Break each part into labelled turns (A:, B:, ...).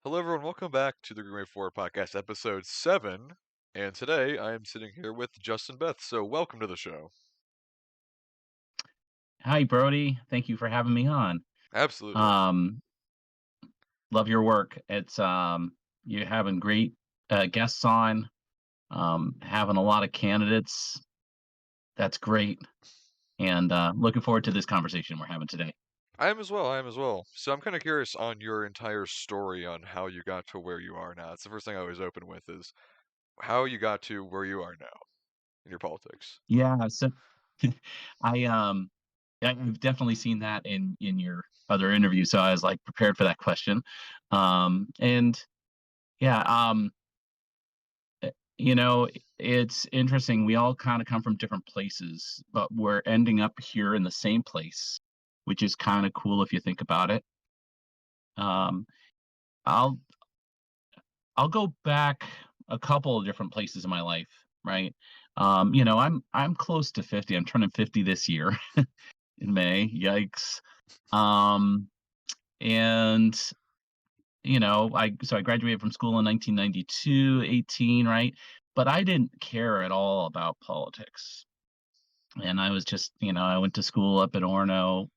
A: Hello, everyone. Welcome back to the Green Way Forward Podcast, episode 7. And today I am sitting here with Justin Beth. So, welcome to the show.
B: Hi, Brody. Thank you for having me on.
A: Absolutely.
B: Um, Love your work. You're having great guests on, having a lot of candidates. That's great. And looking forward to this conversation we're having today.
A: I am as well. I am as well. So, I'm kind of curious on your entire story on how you got to where you are now. It's the first thing I always open with is how you got to where you are now in your politics.
B: Yeah. So I I've definitely seen that in your other interview. So I was like prepared for that question. And yeah, You know, it's interesting. We all kind of come from different places, but we're ending up here in the same place, which is kind of cool if you think about it. Um, I'll I'll go back a couple of different places in my life, right? I'm close to 50. I'm turning 50 this year in May. Yikes. Um, and I graduated from school in 1992, 18, right? But I didn't care at all about politics. And I was just, I went to school up at Orono,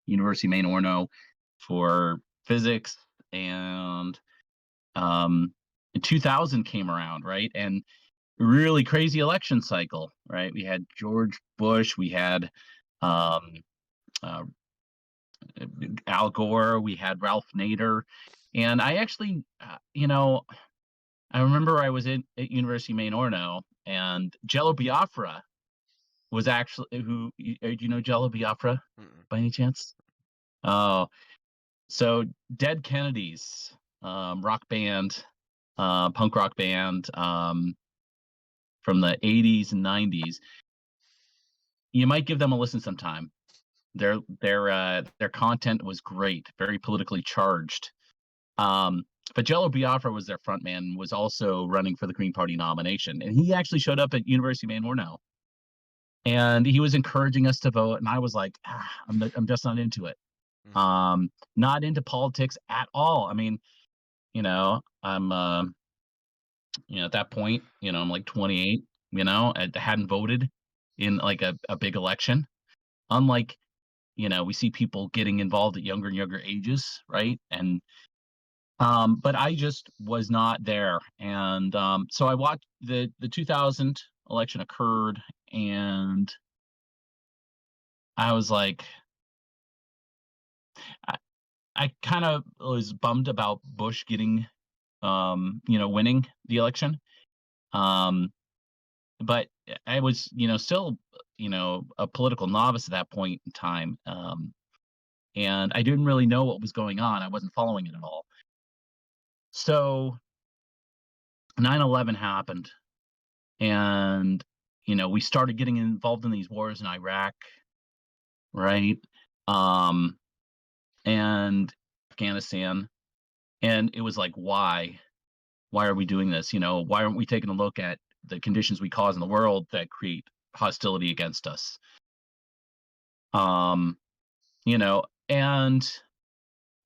B: University of Maine Orono, for physics, and um, 2000 came around, right? And really crazy election cycle, right? We had George Bush, we had um, uh, Al Gore, we had Ralph Nader, and I actually, I remember I was at University of Maine Orono, and Jello Biafra was actually do you know Jello Biafra
A: Mm-mm.
B: by any chance? Oh, so Dead Kennedys, rock band, punk rock band, from the 80s and 90s. You might give them a listen sometime. Their content was great, very politically charged. Um, but Jello Biafra was their front man, was also running for the Green Party nomination, and he actually showed up at University of Maine Orono, and he was encouraging us to vote, and I was like, I'm just not into it.
A: Mm-hmm.
B: Not into politics at all. I mean, I'm at that point, I'm like 28. I hadn't voted in like a big election. Unlike, we see people getting involved at younger and younger ages, right? And but I just was not there. And so I watched the 2000 election occurred, and I was like, I, I kind of was bummed about Bush getting, winning the election. Um, but I was, still, a political novice at that point in time. And I didn't really know what was going on. I wasn't following it at all. So 9/11 happened, and, we started getting involved in these wars in Iraq, right? Um, and Afghanistan. And it was like, why? Why are we doing this? Why aren't we taking a look at the conditions we cause in the world that create hostility against us? Um, and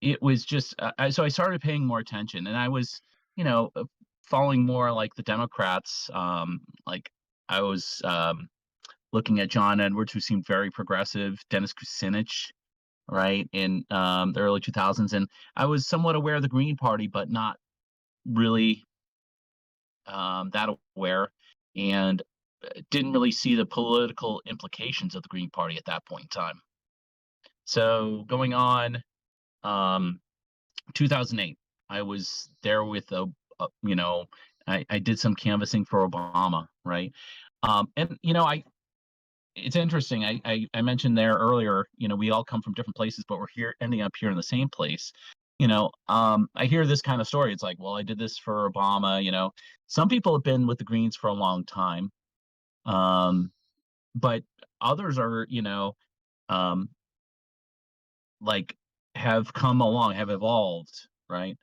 B: it was just so I started paying more attention, and I was, following more like the Democrats. Like I was looking at John Edwards, who seemed very progressive, Dennis Kucinich, right, in the early 2000s, and I was somewhat aware of the Green Party, but not really that aware, and didn't really see the political implications of the Green Party at that point in time. So going on, um, 2008, I was there with I did some canvassing for Obama, right? And it's interesting. I mentioned there earlier, we all come from different places, but we're here ending up here in the same place. I hear this kind of story. It's like, well, I did this for Obama. Some people have been with the Greens for a long time, um, but others are, um, like have come along, have evolved, right?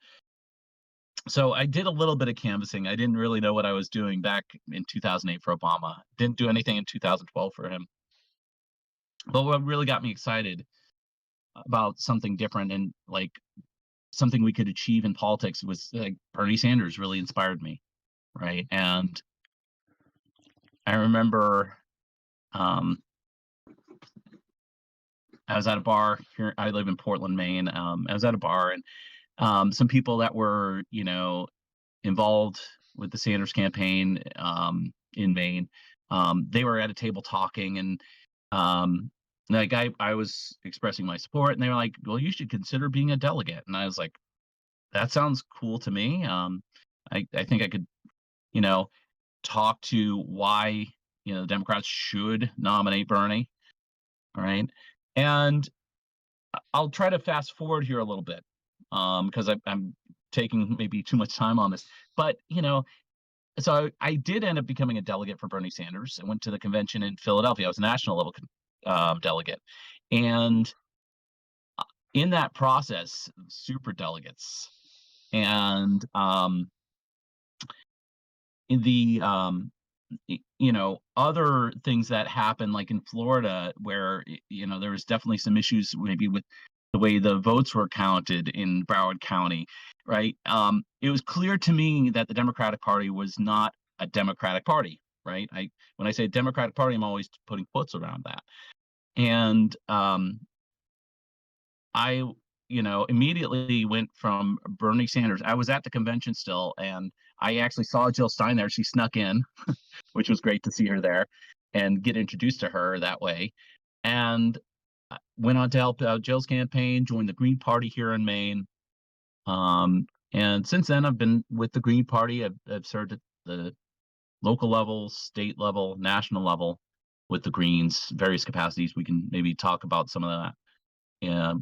B: So I did a little bit of canvassing. I didn't really know what I was doing back in 2008 for Obama. Didn't do anything in 2012 for him. But what really got me excited about something different, and like something we could achieve in politics was like Bernie Sanders really inspired me, right? And I remember um, I was at a bar here. I live in Portland, Maine. I was at a bar, and some people that were, involved with the Sanders campaign in Maine, they were at a table talking, and um, like I was expressing my support, and they were like, "Well, you should consider being a delegate." And I was like, "That sounds cool to me." I think I could, you know, talk to why the Democrats should nominate Bernie. All right, and I'll try to fast forward here a little bit, because I'm taking maybe too much time on this. But so I did end up becoming a delegate for Bernie Sanders. I went to the convention in Philadelphia. I was a national level delegate, and in that process, super delegates, and in the other things that happen, like in Florida, where there was definitely some issues maybe with the way the votes were counted in Broward County, right? It was clear to me that the Democratic Party was not a Democratic Party, right? I When I say Democratic Party, I'm always putting quotes around that, and I immediately went from Bernie Sanders. I was at the convention still, and I actually saw Jill Stein there. She snuck in, which was great to see her there and get introduced to her that way. And went on to help out Jill's campaign, joined the Green Party here in Maine. And since then, I've been with the Green Party. I've served at the local level, state level, national level with the Greens, various capacities. We can maybe talk about some of that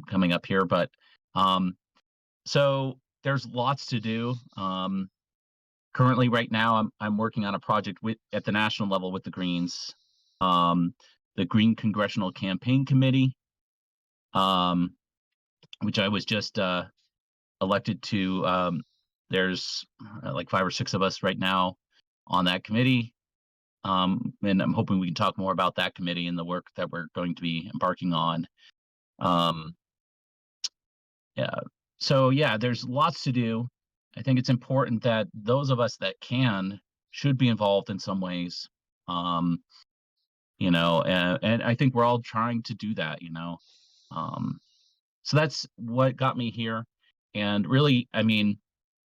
B: coming up here. But um, so there's lots to do. Currently, right now, I'm working on a project at the national level with the Greens, um, the Green Congressional Campaign Committee, um, which I was just elected to. There's like 5 or 6 of us right now on that committee, and I'm hoping we can talk more about that committee and the work that we're going to be embarking on. Um, yeah. So yeah, there's lots to do. I think it's important that those of us that can should be involved in some ways. Um, and I think we're all trying to do that. Um, so that's what got me here. And really, I mean,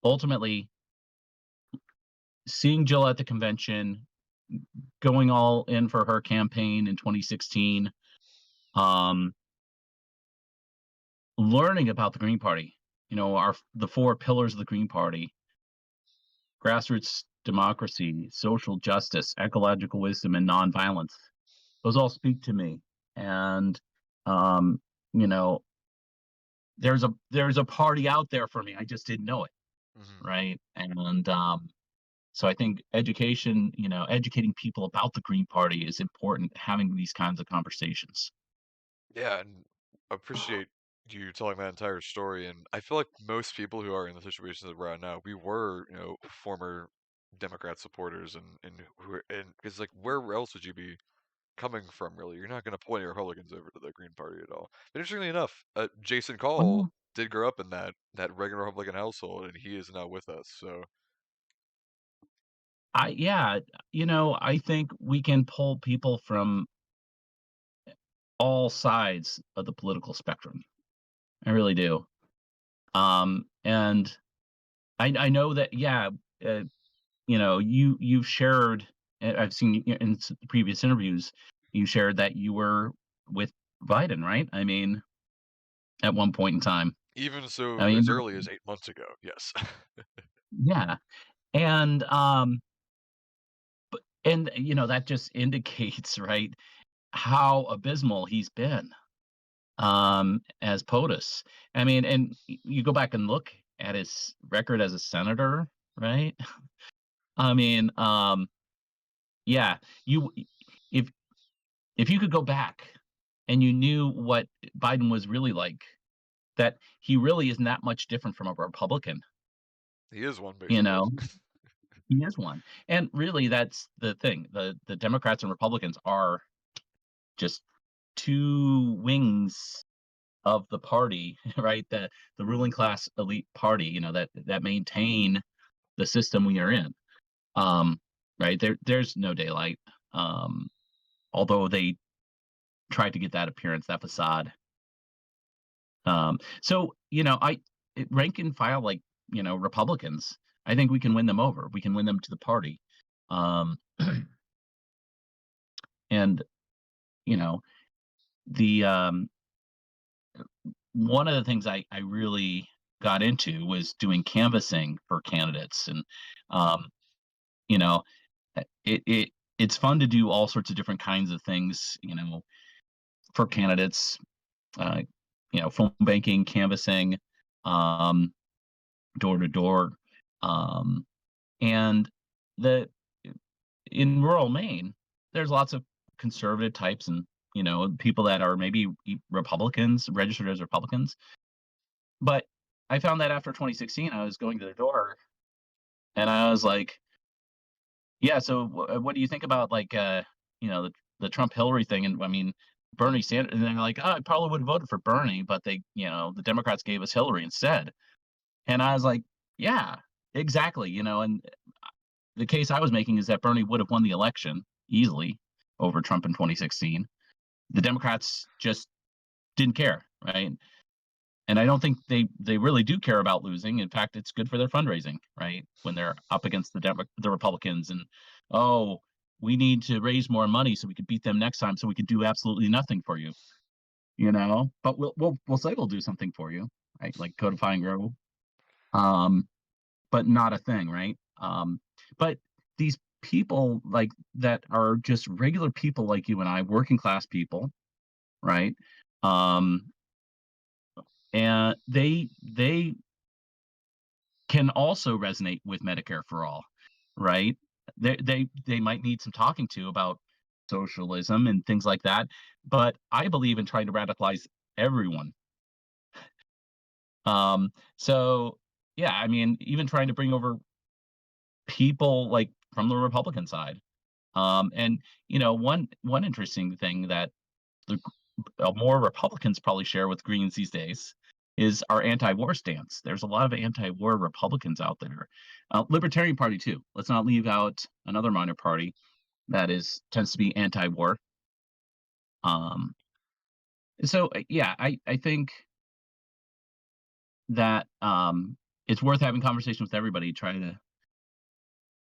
B: ultimately, seeing Jill at the convention, going all in for her campaign in 2016, um, learning about the Green Party, the 4 pillars of the Green Party: grassroots democracy, social justice, ecological wisdom, and nonviolence. Those all speak to me. And um, you know, there's a party out there for me. I just didn't know it,
A: Hmm.
B: right? And so I think education, educating people about the Green Party is important. Having these kinds of conversations.
A: Yeah, and I appreciate you telling that entire story. And I feel like most people who are in the situation that we're at now, we were, former Democrat supporters, and because like where else would you be coming from, really? You're not going to point your Republicans over to the Green Party at all. But interestingly enough, Jason Call
B: Well,
A: did grow up in that Reagan Republican household, and he is now with us. So
B: I yeah, I think we can pull people from all sides of the political spectrum. I really do. And I know that, yeah, uh, you've shared. I've seen in previous interviews, you shared that you were with Biden, right? I mean, at one point in time.
A: even
B: I
A: so
B: mean,
A: as early as 8 months ago, yes.
B: yeah, and that just indicates, right, how abysmal he's been as POTUS. I mean, and you go back and look at his record as a senator, right? I mean, yeah, you if if you could go back and you knew what Biden was really like, that he really isn't that much different from a Republican,
A: He is one,
B: you
A: basically.
B: know? He is one. And really that's the thing. The Democrats and Republicans are just 2 wings of the party, right? The ruling class elite party, that maintain the system we are in. Um, right? There's no daylight. Um, Although they tried to get that appearance, that facade. So rank and file, like, Republicans. I think we can win them over. We can win them to the party. Um, and you know the one of the things I really got into was doing canvassing for candidates, and um, you know it's fun to do all sorts of different kinds of things, for candidates. Uh, Phone banking, canvassing, um, door to door, um, and the in rural Maine, there's lots of conservative types, and people that are maybe Republicans, registered as Republicans. But I found that after 2016, I was going to the door, and I was like, "Yeah, so what do you think about, like, the Trump Hillary thing?" And I mean, Bernie Sanders, and they're like, "Oh, I probably would have voted for Bernie, but the Democrats gave us Hillary instead." And I was like, "Yeah, exactly." And the case I was making is that Bernie would have won the election easily over Trump in 2016. The Democrats just didn't care, right? And I don't think they really do care about losing. In fact, it's good for their fundraising, right? When they're up against the Republicans, and oh, we need to raise more money so we could beat them next time, so we could do absolutely nothing for you, But we'll say we'll do something for you, right? Like codifying grow, um, but not a thing, right? But these people, like, that are just regular people like you and I, working class people, right? Um, and they can also resonate with Medicare for all, right? They might need some talking to about socialism and things like that, but I believe in trying to radicalize everyone. So yeah, I mean, even trying to bring over people like from the Republican side. And one interesting thing that the more Republicans probably share with Greens these days is our anti-war stance. There's a lot of anti-war Republicans out there. Libertarian Party too. Let's not leave out another minor party that is tends to be anti-war. Um, yeah, I think that it's worth having conversations with everybody, trying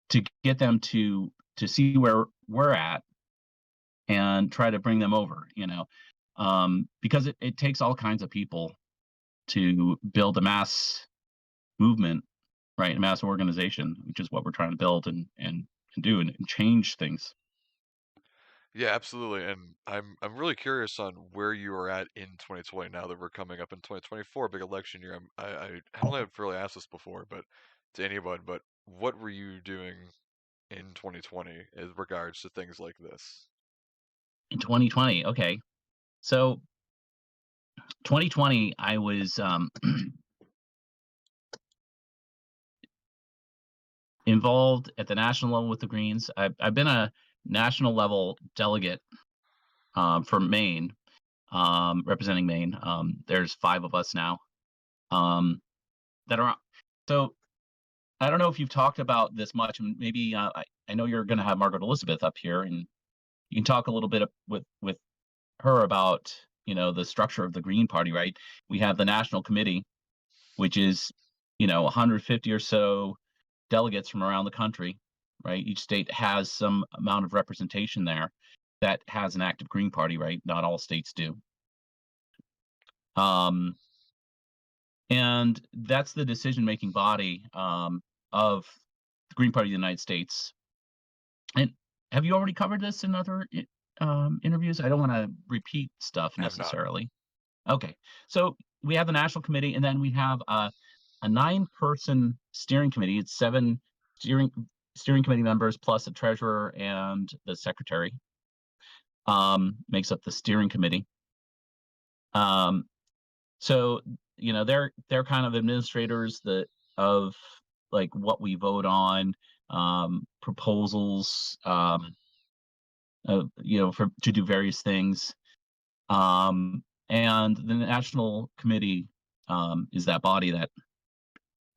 B: to get them to see where we're at and try to bring them over. Because it takes all kinds of people to build a mass movement, right? A mass organization, which is what we're trying to build and do, and change things.
A: Yeah, absolutely. And I'm really curious on where you are at in 2020 now that we're coming up in 2024, big election year. I don't know if I've really asked this before, but to anyone, but what were you doing in 2020 as regards to things like this?
B: In 2020, okay. So 2020, I was involved at the national level with the Greens. I've been a national level delegate for Maine, representing Maine. There's 5 of us now, um, that are so. I don't know if you've talked about this much, and maybe I know you're going to have Margaret Elizabeth up here, and you can talk a little bit with her about the structure of the Green Party. Right? We have the national committee, which is 150 or so delegates from around the country. Right? Each state has some amount of representation there that has an active Green Party. Right? Not all states do. Um, and that's the decision making body of the Green Party of the United States. And have you already covered this in other interviews? I don't want to repeat stuff
A: I have not.
B: necessarily. Okay, so we have the national committee, and then we have a 9-person steering committee. It's 7 steering committee members plus a treasurer and the secretary. Makes up the steering committee. Um, so they're kind of administrators of like what we vote on, proposals, for to do various things. and the national committee is that body that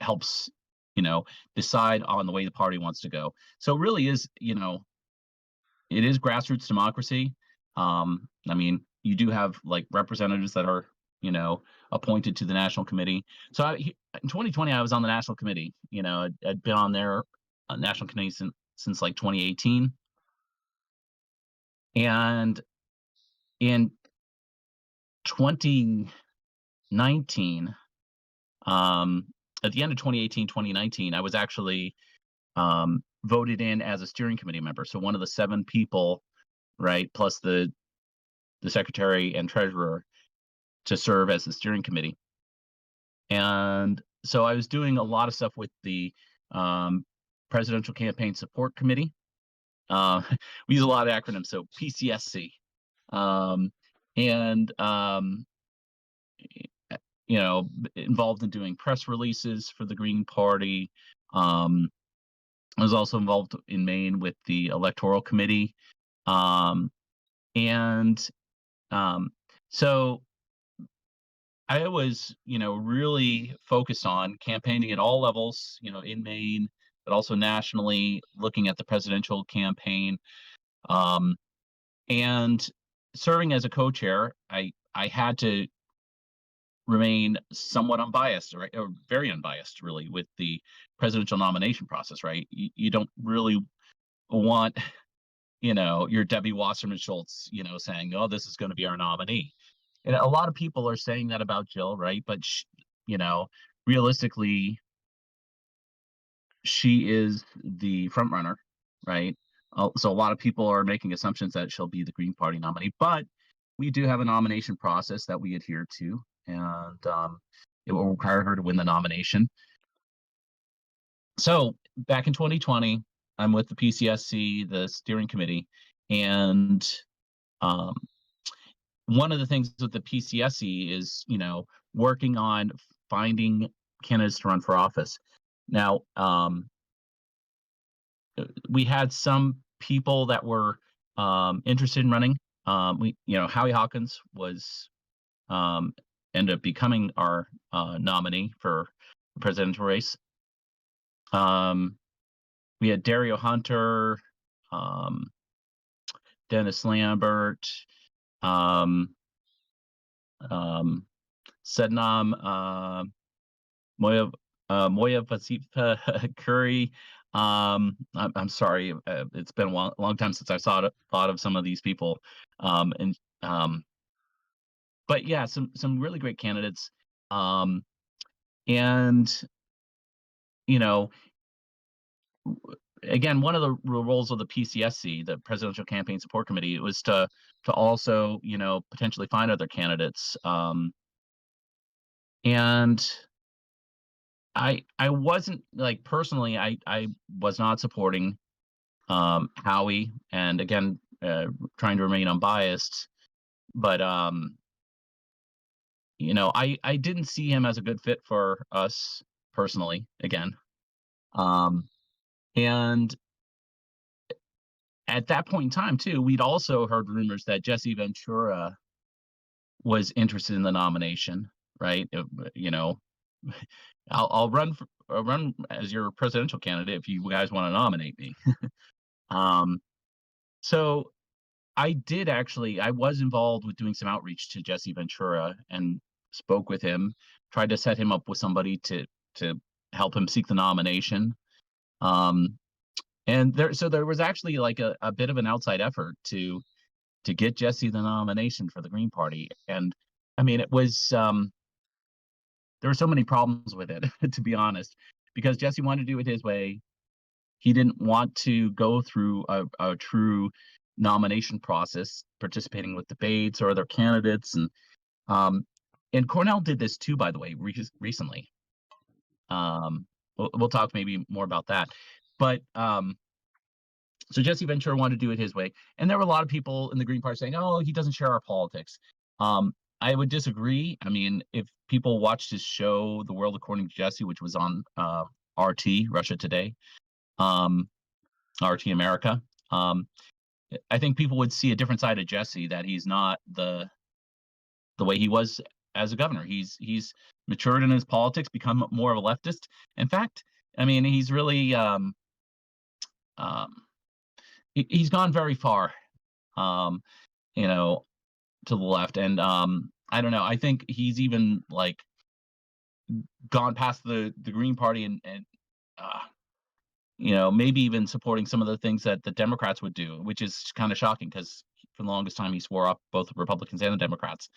B: helps, you know, decide on the way the party wants to go. So it really is, it is grassroots democracy. I mean, you do have like representatives that are, appointed to the national committee. So in 2020, I was on the national committee. I'd been on their national committee since like 2018, and in 2019, at the end of 2018, 2019, I was actually voted in as a steering committee member. So one of the seven people, right, plus the secretary and treasurer to serve as the steering committee. And so I was doing a lot of stuff with the um, presidential campaign support committee. Uh, we use a lot of acronyms, so PCSC, um, and involved in doing press releases for the Green Party. Um, I was also involved in Maine with the electoral committee, um, and um, so I was, really focused on campaigning at all levels, in Maine, but also nationally, looking at the presidential campaign. Um, and serving as a co-chair, I had to remain somewhat unbiased, right, or very unbiased, really, with the presidential nomination process, right? You don't really want, your Debbie Wasserman Schultz, saying, "Oh, this is going to be our nominee." And a lot of people are saying that about Jill, right? But you know, realistically, she is the front runner, right? So a lot of people are making assumptions that she'll be the Green Party nominee, but we do have a nomination process that we adhere to, and it will require her to win the nomination. So back in 2020, I'm with the PCSC, the steering committee, and um, one of the things with the PCSC is, working on finding candidates to run for office. Now, we had some people that were interested in running. Howie Hawkins was um, ended up becoming our nominee for the presidential race. Um, we had Dario Hunter, um, Dennis Lambert, um, um, Sednam Moya Moya Vasifa Curry. I'm sorry, it's been a long time since I thought of some of these people, and but yeah, some really great candidates, um, and you know, again, one of the roles of the PCSC, the Presidential Campaign Support Committee, was to also potentially find other candidates, and I wasn't like personally I was not supporting Howie, and again, trying to remain unbiased. But I didn't see him as a good fit for us personally. Again, um, and at that point in time, too, we'd also heard rumors that Jesse Ventura was interested in the nomination. Right? I'll run as your presidential candidate if you guys want to nominate me. Um, so I was involved with doing some outreach to Jesse Ventura and spoke with him, tried to set him up with somebody to help him seek the nomination. Um, and there was actually like a bit of an outside effort to get Jesse the nomination for the Green Party. And I mean, it was there were so many problems with it, to be honest, because Jesse wanted to do it his way. He didn't want to go through a true nomination process, participating with debates or other candidates, um, and Cornell did this too, by the way, recently. We'll talk maybe more about that, but so Jesse Ventura wanted to do it his way, and there were a lot of people in the Green Party saying, "Oh, he doesn't share our politics." I would disagree. I mean, if people watched his show, The World According to Jesse, which was on RT, Russia Today, um, RT America. Um, I think people would see a different side of Jesse, that he's not the way he was as a governor. He's matured in his politics, become more of a leftist. In fact, I mean, he's really um, he's gone very far, um, you know, to the left, and I don't know. I think he's even like gone past the Green Party and uh, maybe even supporting some of the things that the Democrats would do, which is kind of shocking because for the longest time he swore up both the Republicans and the Democrats.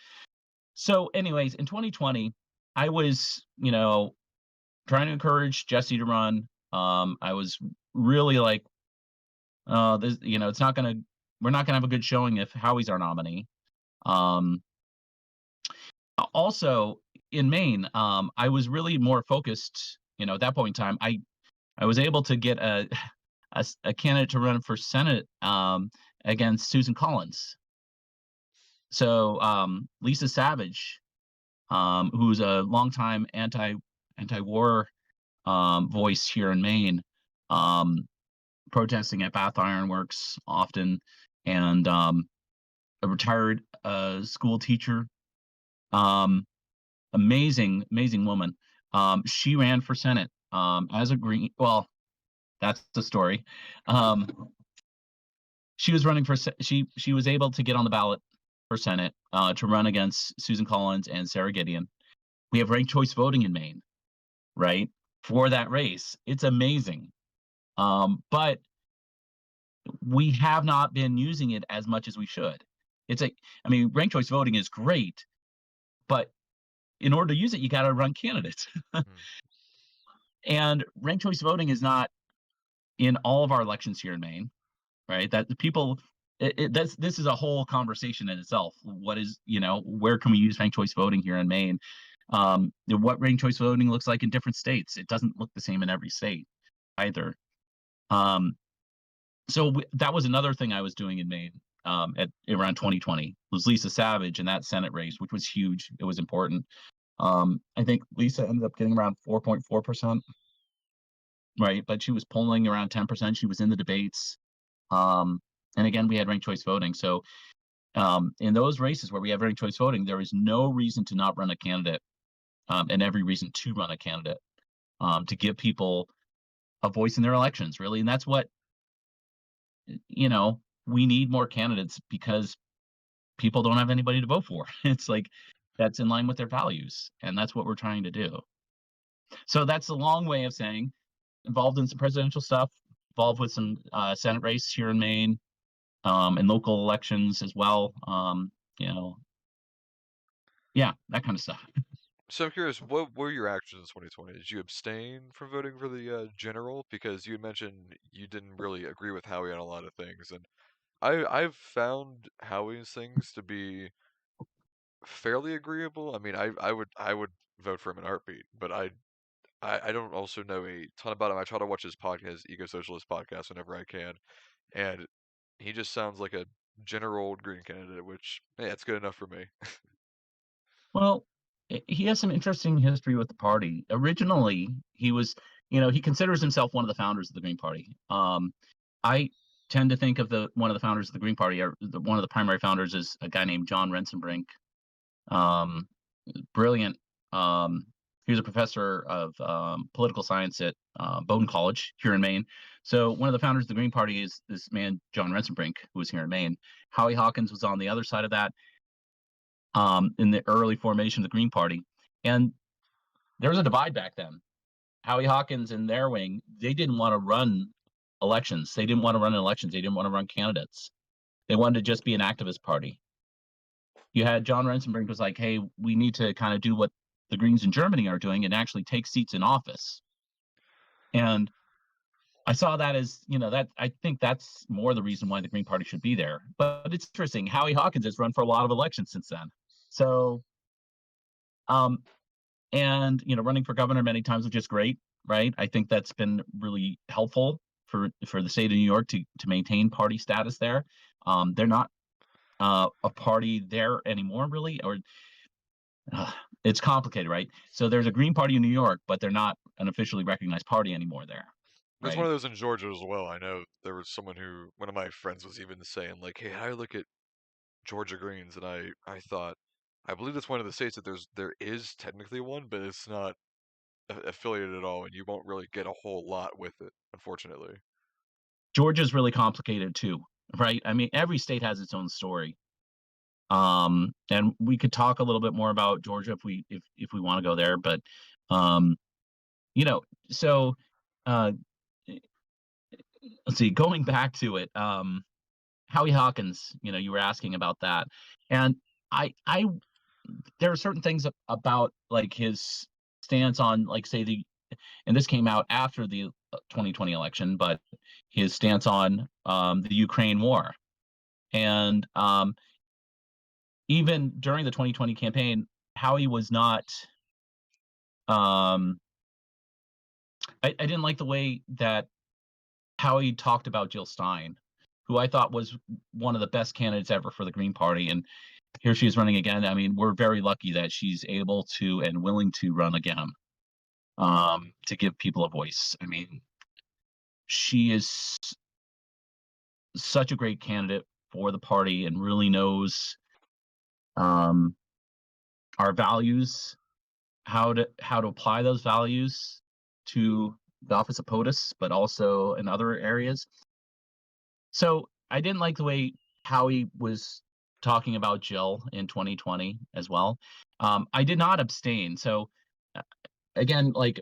B: So, anyways, in 2020, I was, trying to encourage Jesse to run. I was really like, this, it's not gonna, we're not gonna have a good showing if Howie's our nominee. Um, Also in Maine, I was really more focused. At that point in time, I was able to get a candidate to run for Senate against Susan Collins. So Lisa Savage, who's a longtime anti-war voice here in Maine, um, protesting at Bath Iron Works often, and a retired school teacher. Um, amazing woman. She ran for Senate as a Green. Well, that's the story. Um, she was running for she was able to get on the ballot for Senate to run against Susan Collins and Sarah Gideon. We have ranked choice voting in Maine, right? For that race. It's amazing. But we have not been using it as much as we should. I mean, ranked choice voting is great, but in order to use it, you got to run candidates.
A: Hmm.
B: And ranked choice voting is not in all of our elections here in Maine, right? That the people, this is a whole conversation in itself. What is, where can we use ranked choice voting here in Maine? What ranked choice voting looks like in different states. It doesn't look the same in every state either. Um, so that was another thing I was doing in Maine at around 2020 was Lisa Savage in that Senate race, which was huge. It was important. I think Lisa ended up getting around 4.4%, right? But she was polling around 10%. She was in the debates. Um, and again, we had ranked choice voting. So in those races where we have ranked choice voting, there is no reason to not run a candidate, and every reason to run a candidate to give people a voice in their elections, really. And that's what, we need more candidates because people don't have anybody to vote for. It's like that's in line with their values. And that's what we're trying to do. So that's a long way of saying involved in some presidential stuff, involved with some Senate race here in Maine, and local elections as well. You know, yeah, that kind of stuff.
A: So I'm curious, what were your actions in 2020? Did you abstain from voting for the general? Because you had mentioned you didn't really agree with Howie on a lot of things, and I've found Howie's things to be fairly agreeable. I mean, I would vote for him in a heartbeat, but I don't also know a ton about him. I try to watch his podcast, Eco Socialist podcast, whenever I can, and he just sounds like a general old green candidate, which hey, that's good enough for me.
B: Well, he has some interesting history with the party. Originally, he was, he considers himself one of the founders of the Green Party. I tend to think of the one of the founders of the Green Party, or one of the primary founders, is a guy named John Rensenbrink. Um, Brilliant. Um, he was a professor of political science at Bowdoin College here in Maine. So one of the founders of the Green Party is this man, John Rensenbrink, who was here in Maine. Howie Hawkins was on the other side of that in the early formation of the Green Party. And there was a divide back then. Howie Hawkins and their wing, they didn't want to run elections. They didn't want to run elections. They didn't want to run candidates. They wanted to just be an activist party. You had John Rensenbrink was like, hey, we need to kind of do what the Greens in Germany are doing and actually take seats in office. And I saw that as, that I think that's more the reason why the Green Party should be there. But it's interesting. Howie Hawkins has run for a lot of elections since then. So, um, and running for governor many times, which is great, right? I think that's been really helpful for the state of New York to maintain party status there. They're not a party there anymore, really, or uh, it's complicated, right? So there's a Green Party in New York, but they're not an officially recognized party anymore there,
A: There's one
B: right?
A: of those in Georgia as well. I know there was someone who, one of my friends was even saying like, "Hey, I look at Georgia Greens," and I thought. I believe that's one of the states that there is technically one, but it's not affiliated at all, and you won't really get a whole lot with it, unfortunately.
B: Georgia's really complicated too, right? I mean, every state has its own story. And we could talk a little bit more about Georgia if we want to go there, but um, you know, so uh, let's see. Going back to it, Howie Hawkins, you were asking about that, and I there are certain things about like his stance on like say the and this came out after the 2020 election, but his stance on the Ukraine war. And even during the 2020 campaign, Howie was not. Um, I didn't like the way that Howie talked about Jill Stein, who I thought was one of the best candidates ever for the Green Party. And here she is running again. I mean, we're very lucky that she's able to and willing to run again to give people a voice. I mean, she is such a great candidate for the party and really knows um, our values, how to apply those values to the office of POTUS, but also in other areas. So I didn't like the way Howie was talking about Jill in 2020 as well. I did not abstain. So uh, again, like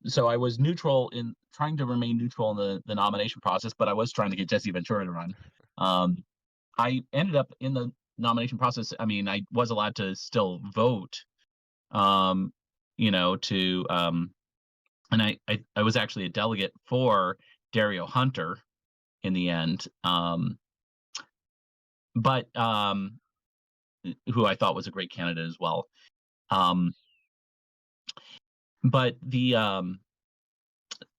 B: so I was neutral in trying to remain neutral in the nomination process, but I was trying to get Jesse Ventura to run. Um, I ended up in the nomination process. I mean, I was allowed to still vote, um, to and I was actually a delegate for Dario Hunter in the end, but who I thought was a great candidate as well. Um, but the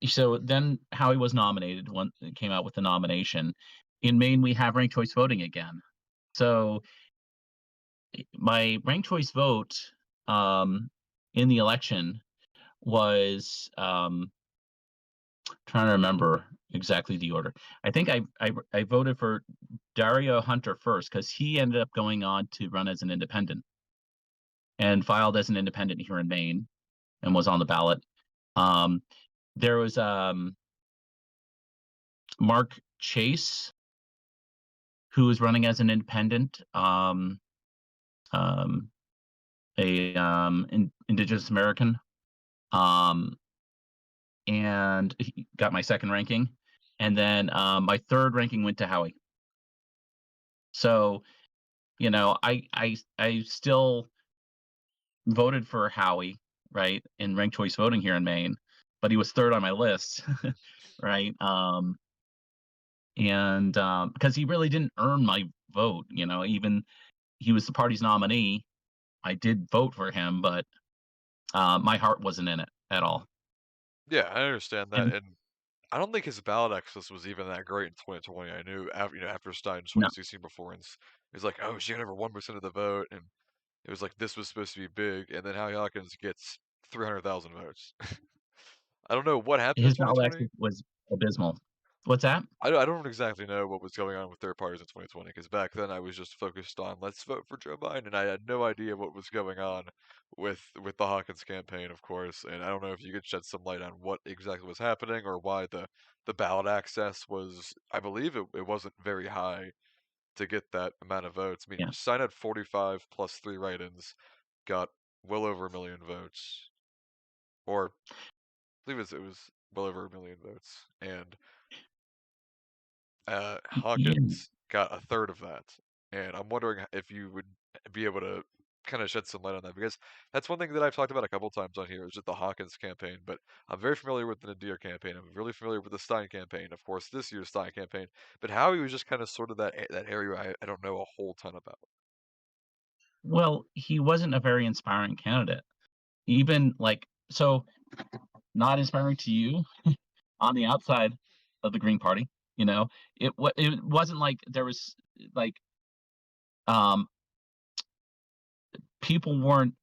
B: so then Howie was nominated when it came out with the nomination. In Maine, we have ranked choice voting again. So my ranked choice vote in the election was trying to remember exactly the order. I think I voted for Dario Hunter first because he ended up going on to run as an independent and filed as an independent here in Maine and was on the ballot. Um, there was Mark Chase who was running as an independent, um, a Indigenous American, um, and he got my second ranking. And then my third ranking went to Howie. So I still voted for Howie, right, in ranked choice voting here in Maine, but he was third on my list, right? And because he really didn't earn my vote, even he was the party's nominee. I did vote for him, but my heart wasn't in it at all.
A: Yeah, I understand that,
B: And
A: and I don't think his ballot access was even that great in 2020. I knew after after Stein in
B: no,
A: 2016 before, and it was like, oh, she got over 1% of the vote, and it was like this was supposed to be big, and then Howie Hawkins gets 300,000 votes. I don't know what happened in
B: his ballot
A: 2020.
B: access was abysmal. What's that?
A: I don't exactly know what was going on with third parties in 2020 because back then I was just focused on let's vote for Joe Biden, and I had no idea what was going on with the Hawkins campaign, of course. And I don't know if you could shed some light on what exactly was happening or why the ballot access was. I believe it wasn't very high to get that amount of votes. I mean,
B: Yeah,
A: Stein had 45 plus three write-ins, got well over a million votes, or I believe it was well over a million votes, and
B: yeah.
A: Hawkins got a third of that, and I'm wondering if you would be able to kind of shed some light on that because that's one thing that I've talked about a couple times on here is just the Hawkins campaign. But I'm very familiar with the Nadir campaign. I'm really familiar with the Stein campaign, of course, this year's Stein campaign. But Howie was just kind of sort of that area I don't know a whole ton about.
B: Well, he wasn't a very inspiring candidate. Even like so, not inspiring to you on the outside of the Green Party. It wasn't like there was like um people weren't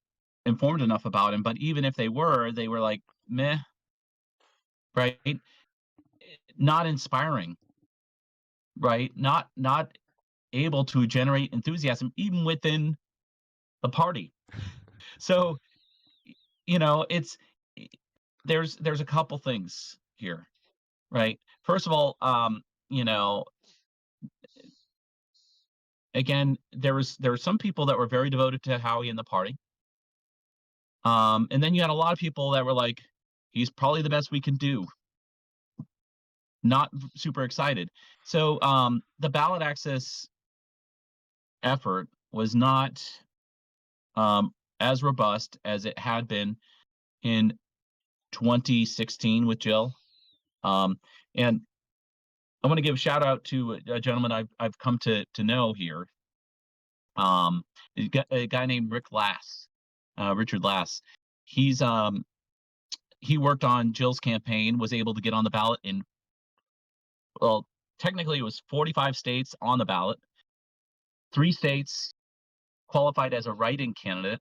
B: informed enough about him, but even if they were like meh, right? Not inspiring, right? Not able to generate enthusiasm even within the party. So, you know, it's there's a couple things here, right? First of all, you know, again, there were some people that were very devoted to Howie and the party. And then you had a lot of people that were like, he's probably the best we can do, not super excited. So the ballot access effort was not um, as robust as it had been in 2016 with Jill. Um, and I want to give a shout out to a gentleman I've come to know here. Um, a guy named Richard Lass. He's he worked on Jill's campaign, was able to get on the ballot in, well, technically it was 45 states on the ballot. 3 states qualified as a write-in candidate,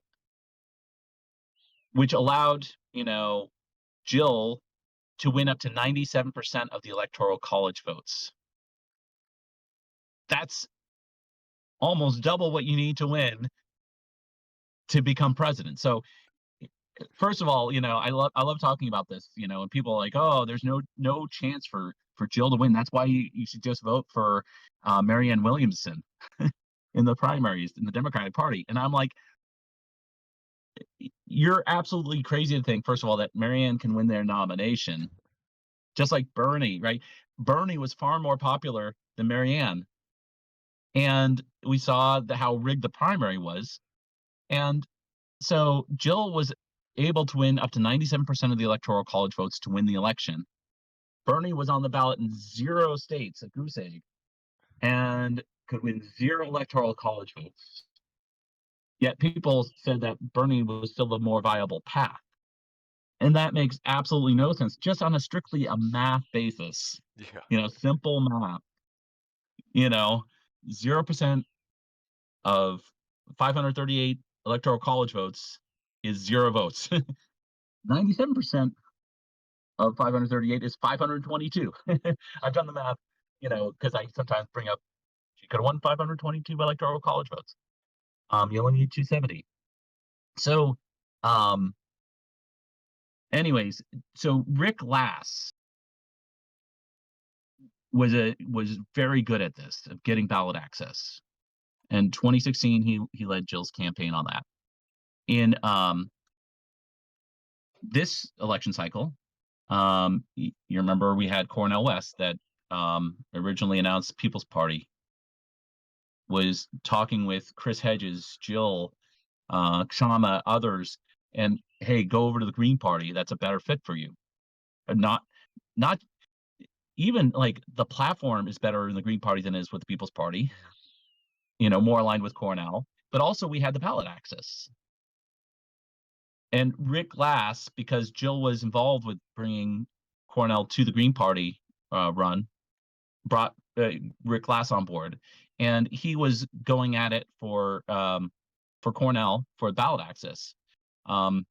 B: which allowed, you know, Jill to win up to 97% of the electoral college votes. That's almost double what you need to win to become president. So first of all, you know, I love talking about this, you know, and people are like, oh, there's no chance for Jill to win. That's why you should just vote for Marianne Williamson in the primaries in the Democratic Party. And I'm like, you're absolutely crazy to think, first of all, that Marianne can win their nomination, just like Bernie, right? Bernie was far more popular than Marianne. And we saw how rigged the primary was. And so Jill was able to win up to 97% of the electoral college votes to win the election. Bernie was on the ballot in 0 states, a goose egg, and could win 0 electoral college votes. Yet people said that Bernie was still the more viable path. And that makes absolutely no sense, just on a strictly a math basis.
A: Yeah.
B: You know, simple math. You know, 0% of 538 electoral college votes is 0 votes. 97% of 538 is 522. I've done the math, you know, because I sometimes bring up she could have won 522 electoral college votes. You only need 270. So, um, anyways, so Rick Lass was very good at this of getting ballot access. In 2016, he led Jill's campaign on that. In this election cycle, you remember we had Cornel West that originally announced People's Party was talking with Chris Hedges, Jill, Kshama, others, and hey, go over to the Green Party. That's a better fit for you. Not not even like the platform is better in the Green Party than it is with the People's Party.
A: Mhm.
B: You know, more aligned with Cornell. But also we had the ballot access. And Rick Lass, because Jill was involved with bringing Cornell to the Green Party run, brought Rick Glass on board, and he was going at it for Cornell for ballot access. Um,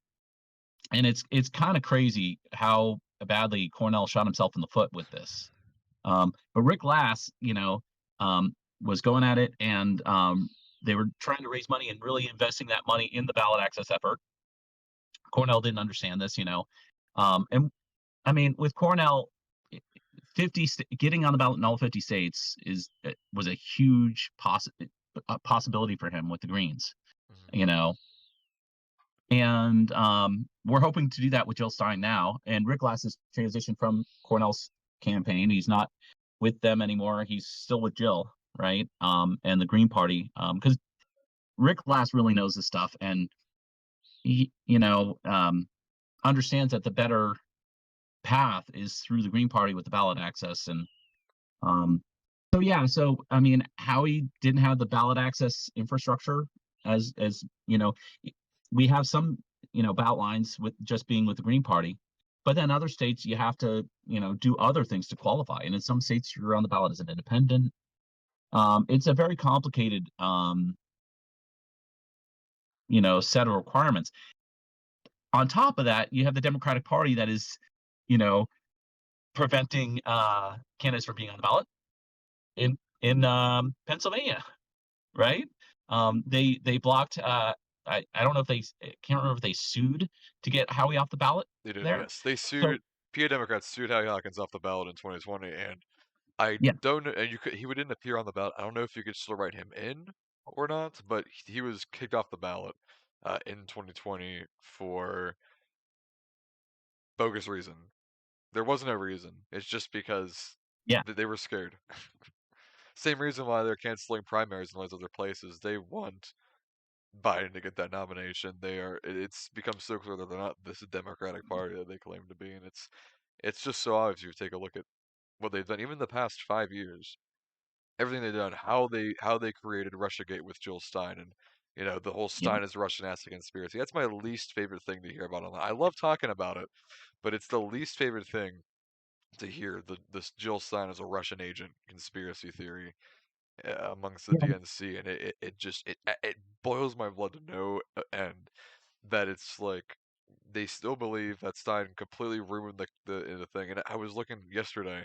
B: and it's kind of crazy how badly Cornell shot himself in the foot with this. But Rick Glass, you know, was going at it, and they were trying to raise money and really investing that money in the ballot access effort. Cornell didn't understand this, you know, and I mean, with Cornell, 50 getting on the ballot in all 50 states was a huge possibility for him with the Greens,
A: Mhm.
B: you know. And we're hoping to do that with Jill Stein now. And Rick Glass has transitioned from Cornell's campaign. He's not with them anymore. He's still with Jill, right? And the Green Party, because Rick Glass really knows this stuff, and he, you know, understands that the better path is through the Green Party with the ballot access. And um, so yeah, so I mean, Howie didn't have the ballot access infrastructure as you know, we have some, you know, ballot lines with just being with the Green Party, but then other states you have to, you know, do other things to qualify, and in some states you're on the ballot as an independent. It's a very complicated, you know, set of requirements. On top of that, you have the Democratic Party that is, you know, preventing candidates from being on the ballot in Pennsylvania, right? They blocked. I don't know if I can't remember if they sued to get Howie off the ballot
A: They did,
B: there.
A: yes. They
B: So
A: sued PA Democrats sued Howie Hawkins off the ballot in 2020, and I
B: yeah,
A: don't know, and he didn't appear on the ballot. I don't know if you could still write him in or not, but he was kicked off the ballot in 2020 for bogus reason. There wasn't a reason. It's just because
B: yeah,
A: they were scared. Same reason why they're canceling primaries in those other places. They want Biden to get that nomination. It's become so clear that they're not this Democratic Party that they claim to be, and it's just so obvious if you take a look at what they've done, even the past 5 years, everything they've done, how they created RussiaGate with Jill Stein, and the whole
B: yeah,
A: Stein is Russian asset conspiracy. That's my least favorite thing to hear about online. I love talking about it, but it's the least favorite thing to hear. This Jill Stein is a Russian agent conspiracy theory amongst the
B: yeah,
A: DNC, and it boils my blood to no end that it's like they still believe that Stein completely ruined the thing. And I was looking yesterday.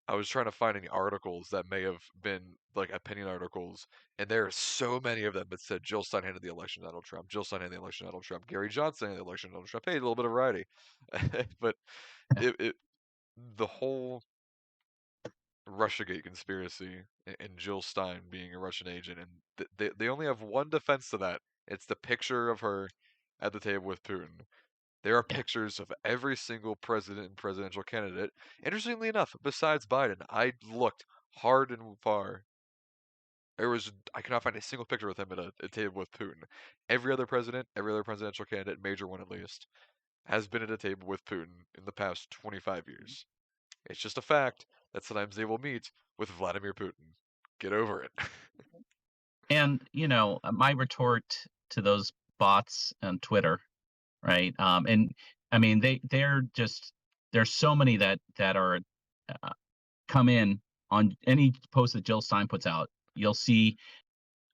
A: I was trying to find any articles that may have been like opinion articles, and there are so many of them that said Jill Stein handed the election to Donald Trump. Jill Stein handed the election to Donald Trump. Gary Johnson handed the election to Donald Trump. Hey, a little bit of variety, but it the whole Russiagate conspiracy and Jill Stein being a Russian agent, and they only have one defense to that. It's the picture of her at the table with Putin. There are
B: yeah.
A: pictures of every single president and presidential candidate. Interestingly enough, besides Biden, I looked hard and far. I cannot find a single picture with him at a table with Putin. Every other president, every other presidential candidate, major one at least, has been at a table with Putin in the past 25 years. It's just a fact that sometimes they will meet with Vladimir Putin. Get over it.
B: And, my retort to those bots on Twitter, right? And I mean, they're just there's so many that are uh, come in on any post that Jill Stein puts out. You'll see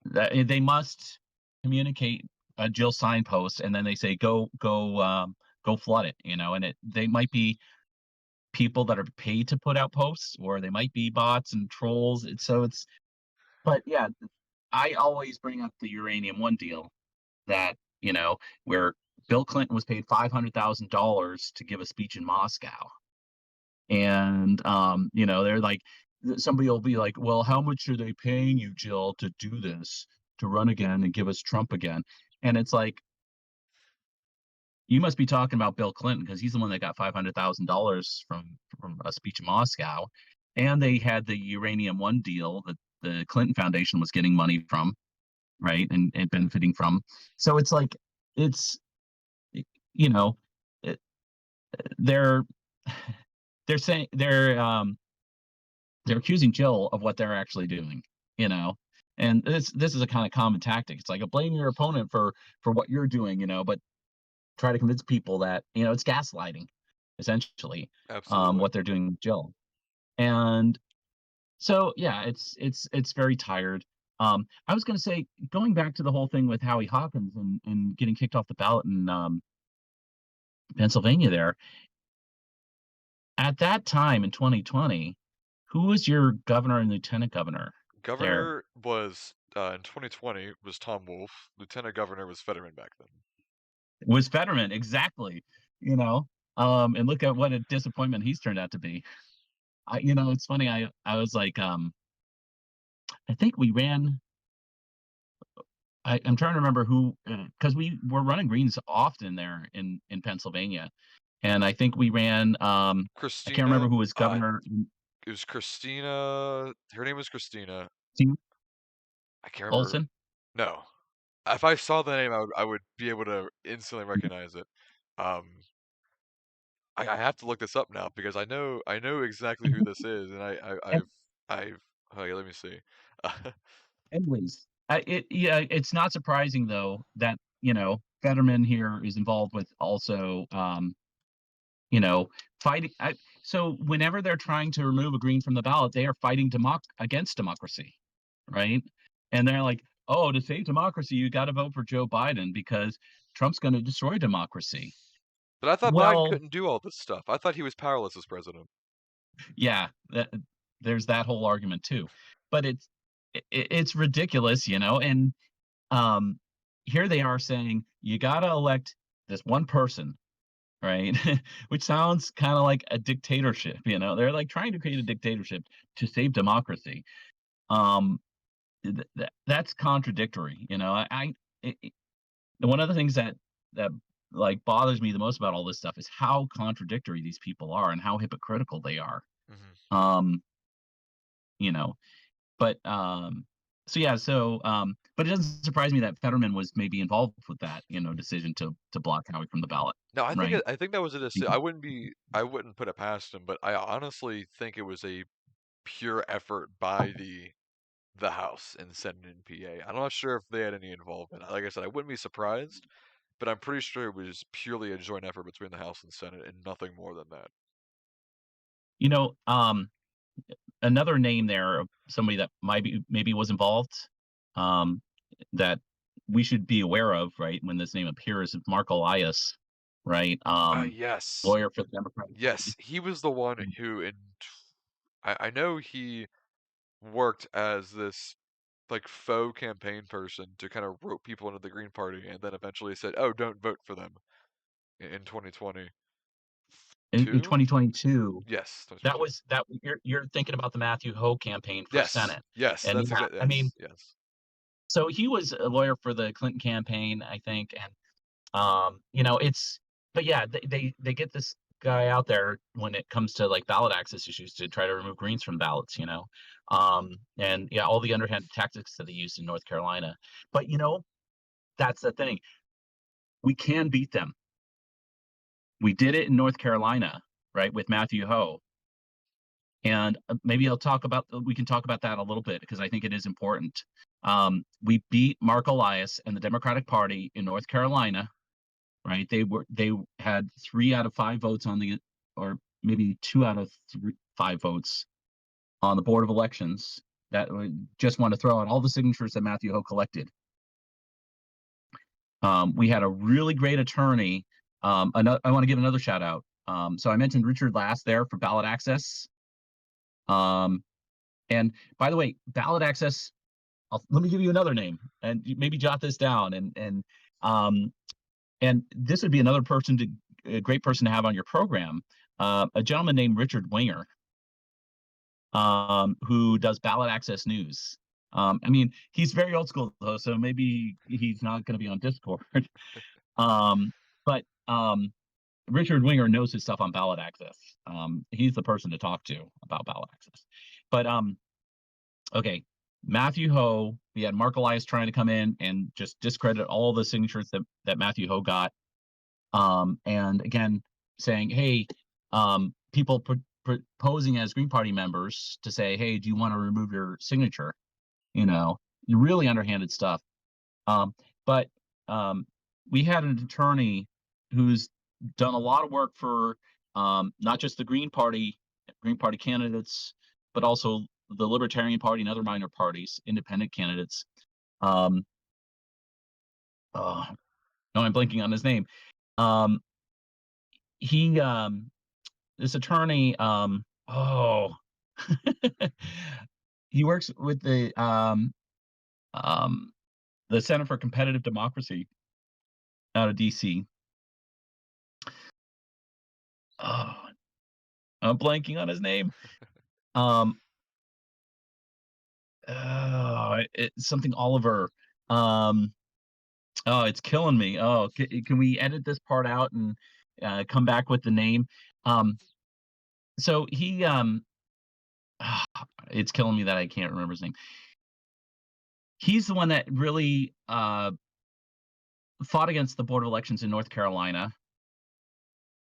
B: that they must communicate a Jill Stein post, and then they say go flood it, and they might be people that are paid to put out posts, or they might be bots and trolls. But yeah, I always bring up the Uranium One deal that, where Bill Clinton was paid $500,000 to give a speech in Moscow. And, they're like, somebody will be like, well, how much are they paying you, Jill, to do this, to run again and give us Trump again? And it's like, you must be talking about Bill Clinton because he's the one that got $500,000 from a speech in Moscow. And they had the Uranium One deal that the Clinton Foundation was getting money from, right, and benefiting from. So it's like it's you know it, they're they're saying they're accusing Jill of what they're actually doing, you know. And this is a kind of common tactic. It's like, blame your opponent for what you're doing, but try to convince people that it's gaslighting, essentially,
A: Absolutely.
B: what they're doing with Jill. And so yeah, it's very tired. I was going to say, going back to the whole thing with Howie Hawkins and getting kicked off the ballot in Pennsylvania there. At that time in 2020, who was your governor and lieutenant governor there?
A: Governor was in 2020 was Tom Wolf. Lieutenant governor was Fetterman back then.
B: It was Fetterman, exactly. You know, and look at what a disappointment he's turned out to be. It's funny. I was like, I think we ran. I'm trying to remember who, because we were running greens often there in Pennsylvania, and I think we ran. I can't
A: Christina,
B: remember who was governor.
A: it was Christina. Her name was Christina. I can't remember.
B: Olson.
A: No, if I saw the name, I would be able to instantly recognize it. Um, I have to look this up now because I know exactly who this is, and I've okay, let me see.
B: Anyways, yeah, it's not surprising though that Fetterman here is involved with also you know fighting. So whenever they're trying to remove a green from the ballot, they are fighting against democracy, right? And they're like, oh, to save democracy, you got to vote for Joe Biden because Trump's going to destroy democracy.
A: But I thought Biden
B: Well,
A: couldn't do all this stuff. I thought he was powerless as president.
B: yeah, there's that whole argument too, but it's ridiculous, and um here they are saying you got to elect this one person, right? Which sounds kind of like a dictatorship. They're like trying to create a dictatorship to save democracy. Um, that's contradictory. One of the things that like bothers me the most about all this stuff is how contradictory these people are and how hypocritical they are.
A: Hmm.
B: Um, you know, but so yeah, but it doesn't surprise me that Fetterman was maybe involved with that, decision to block Howie from the ballot,
A: No,
B: right?
A: I think that was a I wouldn't put it past him, but I honestly think it was a pure effort by the House and Senate and PA. I'm not sure if they had any involvement. Like I said, I wouldn't be surprised, but I'm pretty sure it was purely a joint effort between the House and Senate and nothing more than that.
B: You know, another name there of somebody that maybe was involved, um, that we should be aware of, right, when this name appears, is Mark Elias, right?
A: Yes.
B: Lawyer for the Democratic
A: Yes,
B: Party.
A: he was the one who I know he worked as this like faux campaign person to kind of rope people into the Green Party and then eventually said, "Oh, don't vote for them." In 2022?
B: In 2022,
A: Yes,
B: that
A: 2022.
B: was that you're thinking about the Matthew Hoh campaign for
A: Yes,
B: Senate.
A: yes,
B: And
A: that's
B: yeah,
A: exactly
B: I mean,
A: yes, yes.
B: so he was a lawyer for the Clinton campaign, I think, and it's but yeah, they get this guy out there when it comes to like ballot access issues to try to remove Greens from ballots. And yeah, all the underhanded tactics that they used in North Carolina. But that's the thing. We can beat them. We did it in North Carolina, right, with Matthew Hoh. And maybe we can talk about that a little bit because I think it is important. We beat Mark Elias and the Democratic Party in North Carolina, right? They had 3 out of 5 votes or maybe 2 out of 5 votes on the Board of Elections that just want to throw out all the signatures that Matthew Hoh collected. We had a really great attorney. I want to give another shout out. So I mentioned Richard Last there for ballot access. Um, and by the way, ballot access. Let me give you another name, and maybe jot this down. Um, and this would be another a great person to have on your program. A gentleman named Richard Winger, who does ballot access news. I mean, he's very old school though, so maybe he's not going to be on Discord. um, but Richard Winger knows his stuff on ballot access. He's the person to talk to about ballot access. But okay, Matthew Hoh. We had Mark Elias trying to come in and just discredit all the signatures that Matthew Hoh got. And again, saying, hey, people posing as Green Party members to say, hey, do you want to remove your signature? You know, really underhanded stuff. Um, but we had an attorney who's done a lot of work for not just the Green Party candidates, but also the Libertarian Party and other minor parties, independent candidates. Um, oh, no, I'm blanking on his name. Um, he This attorney, he works with um, the Center for Competitive Democracy out of DC. Oh, I'm blanking on his name. Um, it's something Oliver. Um, oh, it's killing me. Oh, can we edit this part out and come back with the name? Um, so he, it's killing me that I can't remember his name. He's the one that really fought against the Board of Elections in North Carolina.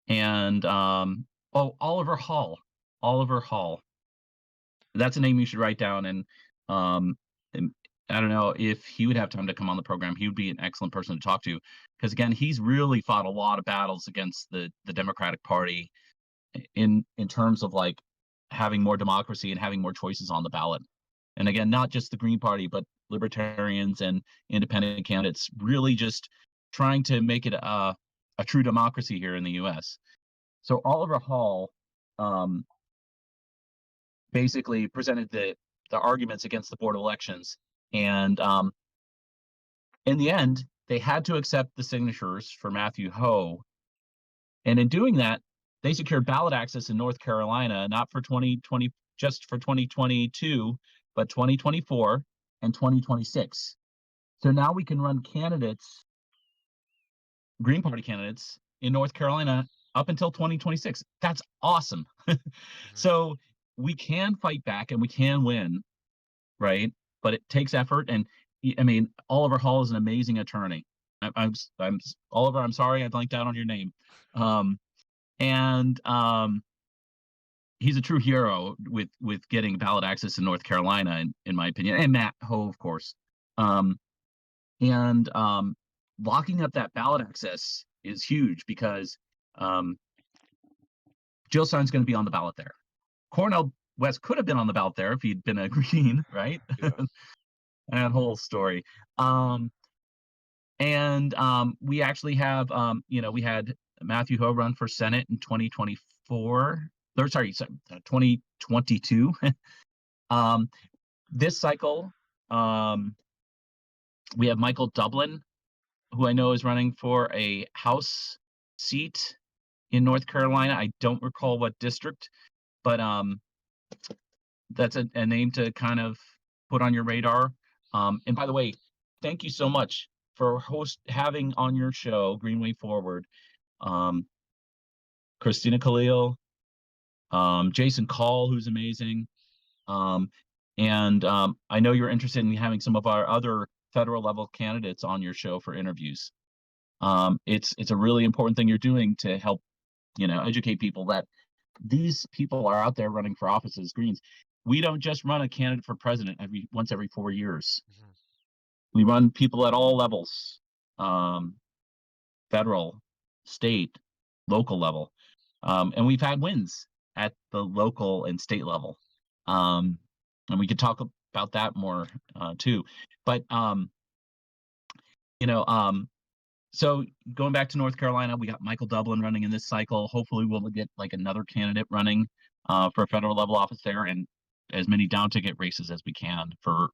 B: And Oliver Hall. Oliver Hall. That's a name you should write down. Um, and I don't know if he would have time to come on the program. He would be an excellent person to talk to because again, he's really fought a lot of battles against the Democratic Party in terms of like having more democracy and having more choices on the ballot. And again, not just the Green Party, but libertarians and independent candidates really just trying to make it a true democracy here in the U.S. So Oliver Hall um, basically presented the arguments against the Board of Elections, and in the end, they had to accept the signatures for Matthew Ho, and in doing that, they secured ballot access in North Carolina, not for 2020, just for 2022, but 2024 and 2026. So now we can run candidates, Green Party candidates, in North Carolina up until 2026. That's awesome.
A: Hmm.
B: So we can fight back and we can win, right? But it takes effort. And I mean, Oliver Hall is an amazing attorney. I'm Oliver. I'm sorry, I blanked out on your name. Um, and he's a true hero with getting ballot access in North Carolina, in my opinion, and Matt Ho, of course. Um, and locking up that ballot access is huge because um, Jill Stein's going to be on the ballot there. Cornel West could have been on the ballot there if he'd been a Green, right?
A: Yeah.
B: That whole story. And we actually have, we had Matthew Ho run for Senate in 2024. Or sorry, 2022. um, this cycle, um, we have Michael Dublin, who I know is running for a House seat in North Carolina. I don't recall what district, but that's a name to kind of put on your radar. And by the way, thank you so much for having on your show Greenway Forward, um, Christina Khalil, Jason Call, who's amazing, um, and I know you're interested in having some of our other federal level candidates on your show for interviews. It's a really important thing you're doing to help educate people that these people are out there running for office as Greens. We don't just run a candidate for president once every 4 years.
A: Hmm.
B: We run people at all levels, um, federal, state, local level, and we've had wins at the local and state level. Um, and we could talk about that more too. But you know, so going back to North Carolina, we got Michael Dublin running in this cycle. Hopefully, we'll get like another candidate running for a federal level office there, and as many down ticket races as we can for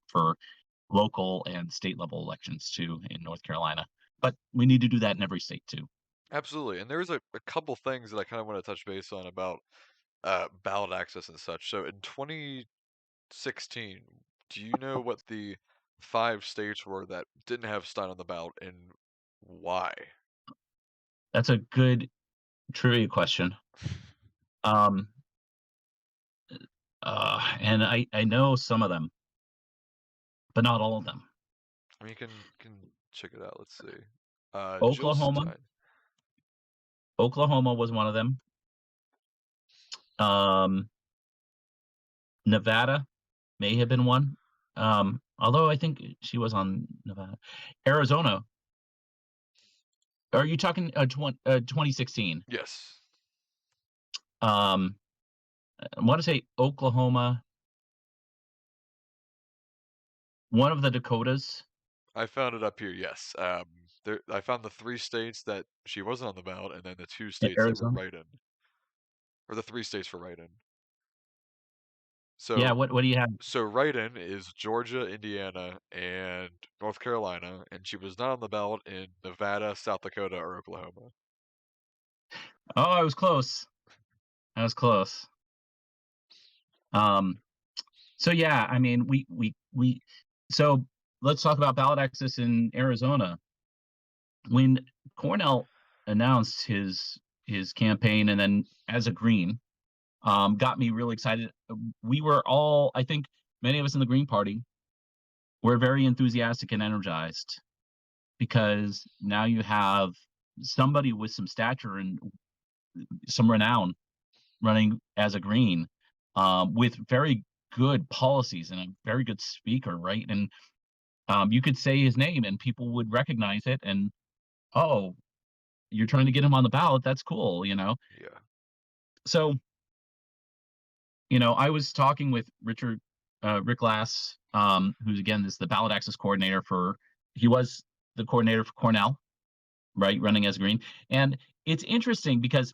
B: local and state level elections too in North Carolina. But we need to do that in every state too.
A: Absolutely. And there's a couple things that I kind of want to touch base on about ballot access and such. So in 2016, do you know what the 5 states were that didn't have Stein on the ballot and why?
B: That's a good trivia question. Um, and I know some of them, but not all of them.
A: I mean, you can check it out. Let's see. Jill
B: Oklahoma,
A: Stein.
B: Oklahoma was one of them. Um, Nevada may have been one. Although I think she was on Nevada. Arizona. Are you talking 2016?
A: Yes,
B: Um, I want to say Oklahoma, one of the Dakotas,
A: I found it up here. Yes. I found the 3 states that she wasn't on the ballot, and then the 2 states that were
B: Arizona.
A: write-in, or the 3 states for write-in.
B: Yeah.
A: So
B: What do you have?
A: So write-in is Georgia, Indiana, and North Carolina, and she was not on the ballot in Nevada, South Dakota, or Oklahoma.
B: Oh, I was close. I was close. Um, so yeah, I mean, we. So let's talk about ballot access in Arizona. When Cornell announced his campaign, and then as a Green, got me really excited. We were all, I think, many of us in the Green Party were very enthusiastic and energized because now you have somebody with some stature and some renown running as a Green, with very good policies and a very good speaker, right? And you could say his name and people would recognize it. And oh, you're trying to get him on the ballot. That's cool.
A: Yeah.
B: So I was talking with Rick Glass, who's again is the ballot access coordinator for. He was the coordinator for Cornell, right, running as Green, and it's interesting because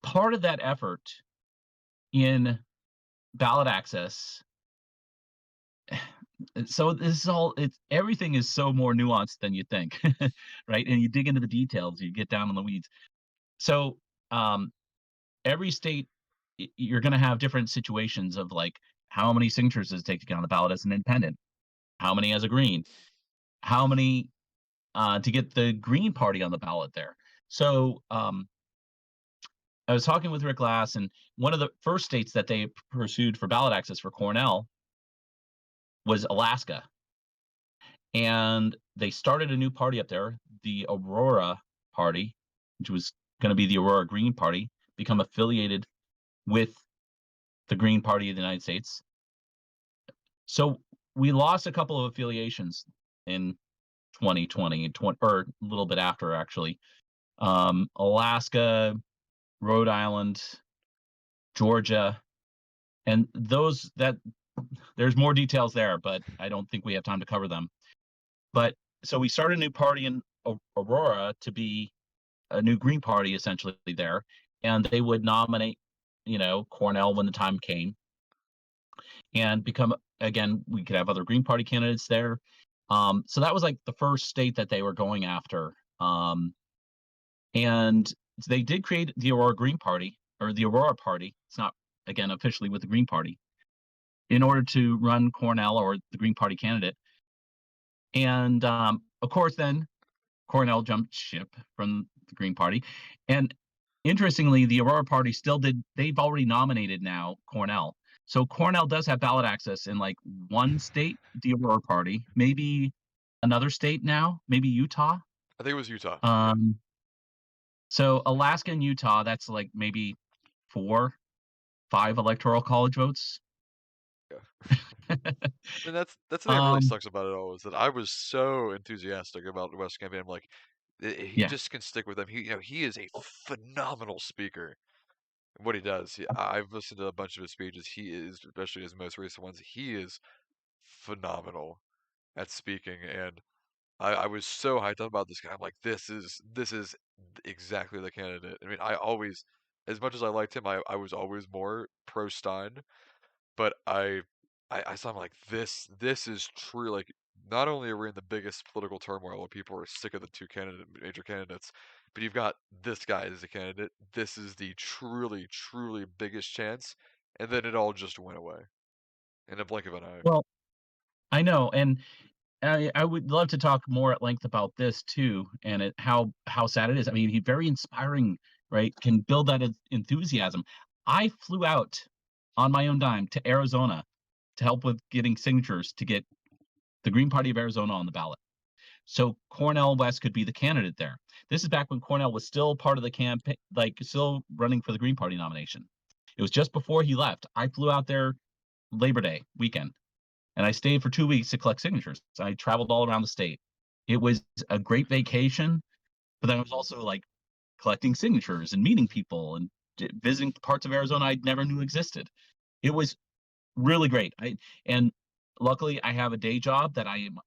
B: part of that effort in ballot access, So this is all it's everything is so more nuanced than you think, right? And you dig into the details, you get down in the weeds. So, um, every state, you're going to have different situations of like how many signatures does it take to get on the ballot as an independent, how many as a green, how many to get the Green Party on the ballot there. So, I was talking with Rick Glass, and one of the first states that they pursued for ballot access for Cornell was Alaska, and they started a new party up there, the Aurora Party, which was going to be the Aurora Green Party, become affiliated with the Green Party of the United States. So we lost a couple of affiliations in 2020, or a little bit after, actually. Alaska, Rhode Island, Georgia, and those that there's more details there, but I don't think we have time to cover them. But so we started a new party in Aurora to be a new Green Party essentially there, and they would nominate, Cornell when the time came, and become again. We could have other Green Party candidates there. So that was like the first state that they were going after, and they did create the Aurora Green Party or the Aurora Party. It's not again officially with the Green Party in order to run Cornell or the Green Party candidate. And of course, then Cornell jumped ship from the Green Party. And interestingly, the Aurora Party still did, they've already nominated now Cornell. So Cornell does have ballot access in like one state, the Aurora Party, maybe another state now, maybe Utah.
A: I think it was Utah. Yeah,
B: Um, so Alaska and Utah, that's like maybe four, five electoral college votes.
A: yeah. And that's the thing that really
B: um,
A: sucks about it all is that I was so enthusiastic about the West campaign. I'm like, he
B: yeah.
A: just can stick with him. He is a phenomenal speaker. What he does, I've listened to a bunch of his speeches. He is, especially his most recent ones, he is phenomenal at speaking. And I was so hyped up about this guy. I'm like, this is exactly the candidate. I mean, I always, as much as I liked him, I was always more pro Stein. But I saw him like this is true. Like, not only are we in the biggest political turmoil where people are sick of the major candidates, but you've got this guy as a candidate. This is the truly biggest chance, and then it all just went away in a blink of an eye.
B: Well, I know, and I would love to talk more at length about this too, and how sad it is. I mean, he's very inspiring, right? Can build that enthusiasm. I flew out on my own dime to Arizona to help with getting signatures to get the Green Party of Arizona on the ballot. So Cornell West could be the candidate there. This is back when Cornell was still part of the campaign, like still running for the Green Party nomination. It was just before he left. I flew out there Labor Day weekend and I stayed for 2 weeks to collect signatures. I traveled all around the state. It was a great vacation, but then I was also like collecting signatures and meeting people and visiting parts of Arizona I never knew existed. It was really great. And luckily I have a day job that I am,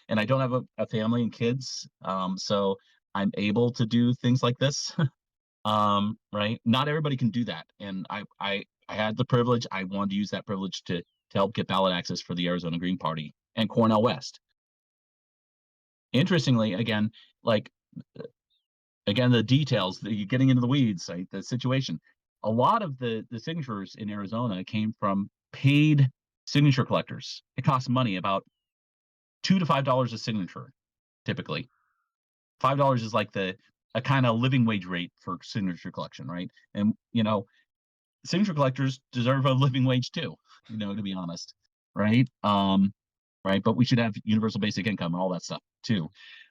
B: and I don't have a family and kids, so I'm able to do things like this. Right? Not everybody can do that, and I had the privilege. I wanted to use that privilege to help get ballot access for the Arizona Green Party and Cornell West. Interestingly, again, like again, the details, getting into the weeds, right, the situation. A lot of the signatures in Arizona came from paid signature collectors. It costs money, about $2 to $5 a signature, typically. $5 is like the a kind of living wage rate for signature collection, right? And signature collectors deserve a living wage too, to be honest, right? Right. But we should have universal basic income and all that stuff too.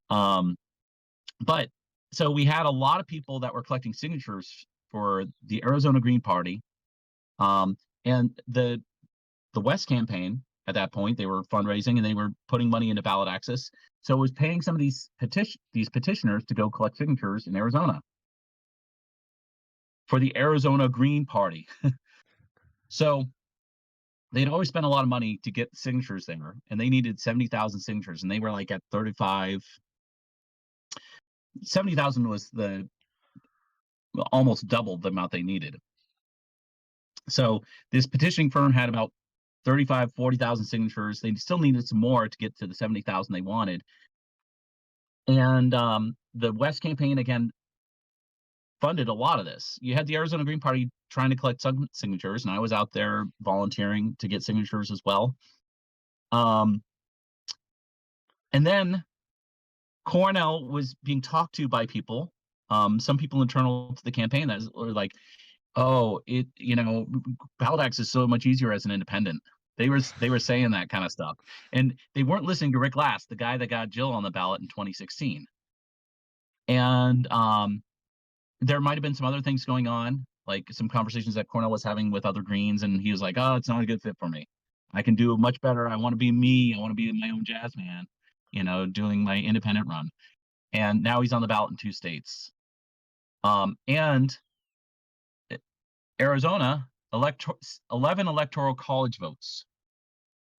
B: Um, but so we had a lot of people that were collecting signatures for the Arizona Green Party. And the West campaign at that point, they were fundraising and they were putting money into ballot access. So it was paying some of these petitioners to go collect signatures in Arizona for the Arizona Green Party. So they'd always spent a lot of money to get signatures there, and they needed 70,000 signatures, and they were like at 35. 70,000 was the almost double the amount they needed. So this petitioning firm had about 35, 40,000 signatures. They still needed some more to get to the 70,000 they wanted. And the West campaign, again, funded a lot of this. You had the Arizona Green Party trying to collect some signatures, and I was out there volunteering to get signatures as well. Um, and then Cornell was being talked to by people, some people internal to the campaign that were like, "Oh, ballot access is so much easier as an independent." They were saying that kind of stuff, and they weren't listening to Rick Last, the guy that got Jill on the ballot in 2016. And there might have been some other things going on, like some conversations that Cornell was having with other Greens, and he was like, "Oh, it's not a good fit for me. I can do much better. I want to be me. I want to be my own jazz man, doing my independent run." And now he's on the ballot in 2 states. And Arizona, 11 electoral college votes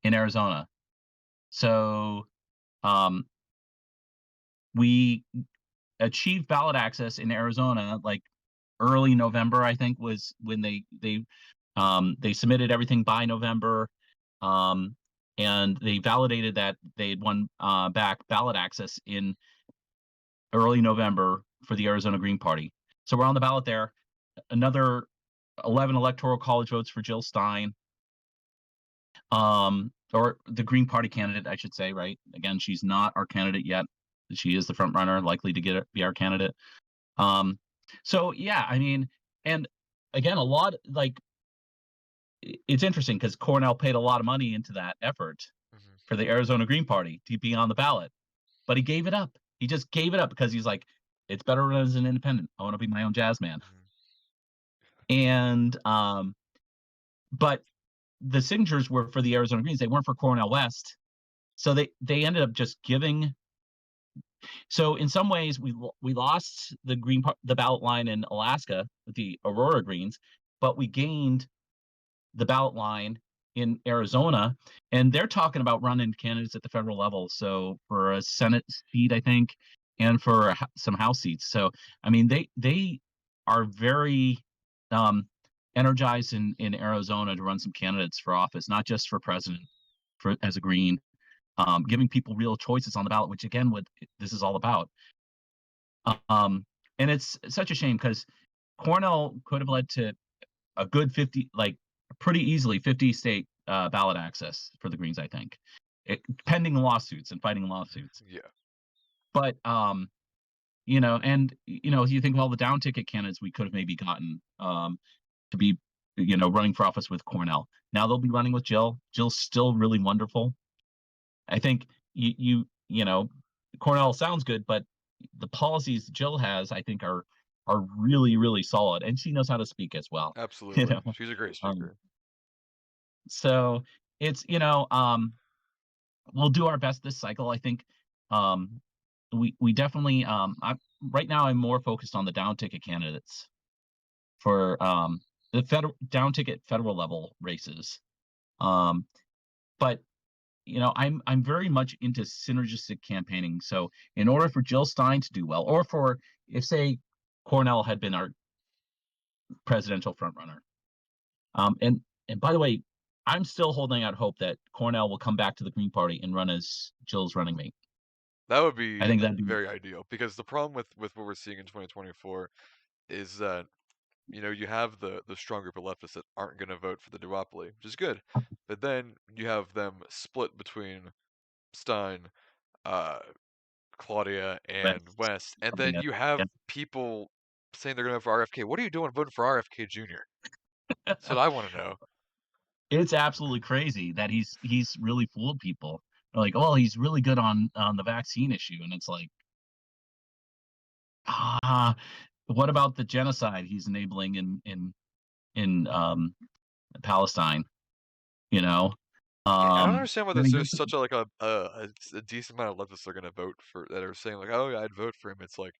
B: in Arizona. So um, we achieved ballot access in Arizona like early November. I think was when they submitted everything by November, um, and they validated that they had won back ballot access in early November for the Arizona Green Party. So we're on the ballot there. Another 11 electoral college votes for Jill Stein, or the Green Party candidate, I should say. Right? Again, she's not our candidate yet. She is the front runner, likely to be our candidate. Um, so yeah, I mean, and again, a lot like it's interesting because Cornell paid a lot of money into that effort
A: Hmm.
B: for the Arizona Green Party to be on the ballot, but he gave it up. He just gave it up because he's like, it's better as an independent. I want to be my own jazz man.
A: Hmm.
B: And but the signatures were for the Arizona Greens. They weren't for Cornell West. So they ended up just giving. So in some ways, we lost the ballot line in Alaska with the Aurora Greens, but we gained the ballot line in Arizona, and they're talking about running candidates at the federal level. So for a Senate seat, I think, and for some House seats. So I mean, they are very um, energized in Arizona to run some candidates for office, not just for president, for as a Green, giving people real choices on the ballot, which again, what this is all about. Um, and it's such a shame because Cornell could have led to a good 50, like pretty easily 50 state ballot access for the Greens, I think, pending lawsuits and fighting lawsuits.
A: Yeah,
B: But, and, you think of all the down ticket candidates we could have maybe gotten to be, running for office with Cornell. Now they'll be running with Jill. Jill's still really wonderful. I think Cornell sounds good, but the policies Jill has, I think, are really, really solid, and she knows how to speak as well. You
A: absolutely.
B: know,
A: She's a great
B: um,
A: speaker.
B: so it's we'll do our best this cycle. I think um, we definitely right now I'm more focused on the down ticket candidates for the federal down ticket federal level races. Um, but I'm very much into synergistic campaigning. So in order for Jill Stein to do well, or for if say Cornell had been our presidential frontrunner, and by the way, I'm still holding out hope that Cornell will come back to the Green Party and run as Jill's running mate.
A: That would
B: I
A: be
B: think that'd be
A: very ideal because the problem with what we're seeing in 2024 is that you have the strong group of leftists that aren't going to vote for the duopoly, which is good, but then you have them split between Stein, uh, Claudia, and
B: West.
A: West, and then
B: Yeah.
A: you have people saying they're going to vote for RFK. What are you doing voting for RFK Jr.? That's what I want to know.
B: It's absolutely crazy that he's really fooled people. They're like, oh, he's really good on the vaccine issue, and it's like, ah, what about the genocide he's enabling in Palestine? You know,
A: Yeah, I don't understand why
B: I mean,
A: there's such a decent amount of leftists that are going to vote for that are saying like, oh yeah, I'd vote for him. It's like,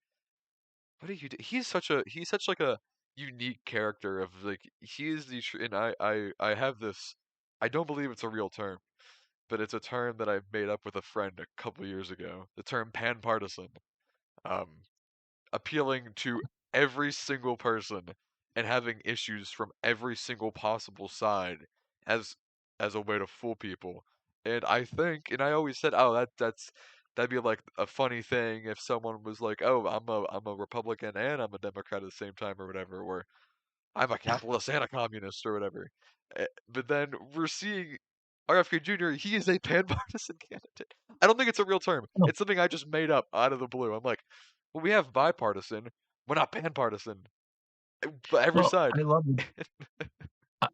A: what do you do? He's such like a unique character of like he is and I have this. I don't believe it's a real term, but it's a term that I made up with a friend a couple years ago. The term panpartisan, um, appealing to every single person and having issues from every single possible side as as a way to fool people. And I think, and I always said, oh, that'd be like a funny thing if someone was like, oh, I'm a Republican and I'm a Democrat at the same time or whatever, or I'm a capitalist and a communist or whatever. But then we're seeing RFK Jr., he is a panpartisan candidate. I don't think it's a real term.
B: Oh,
A: It's something I just made up out of the blue. I'm like, well, we have bipartisan. We're not panpartisan. But every
B: well,
A: side.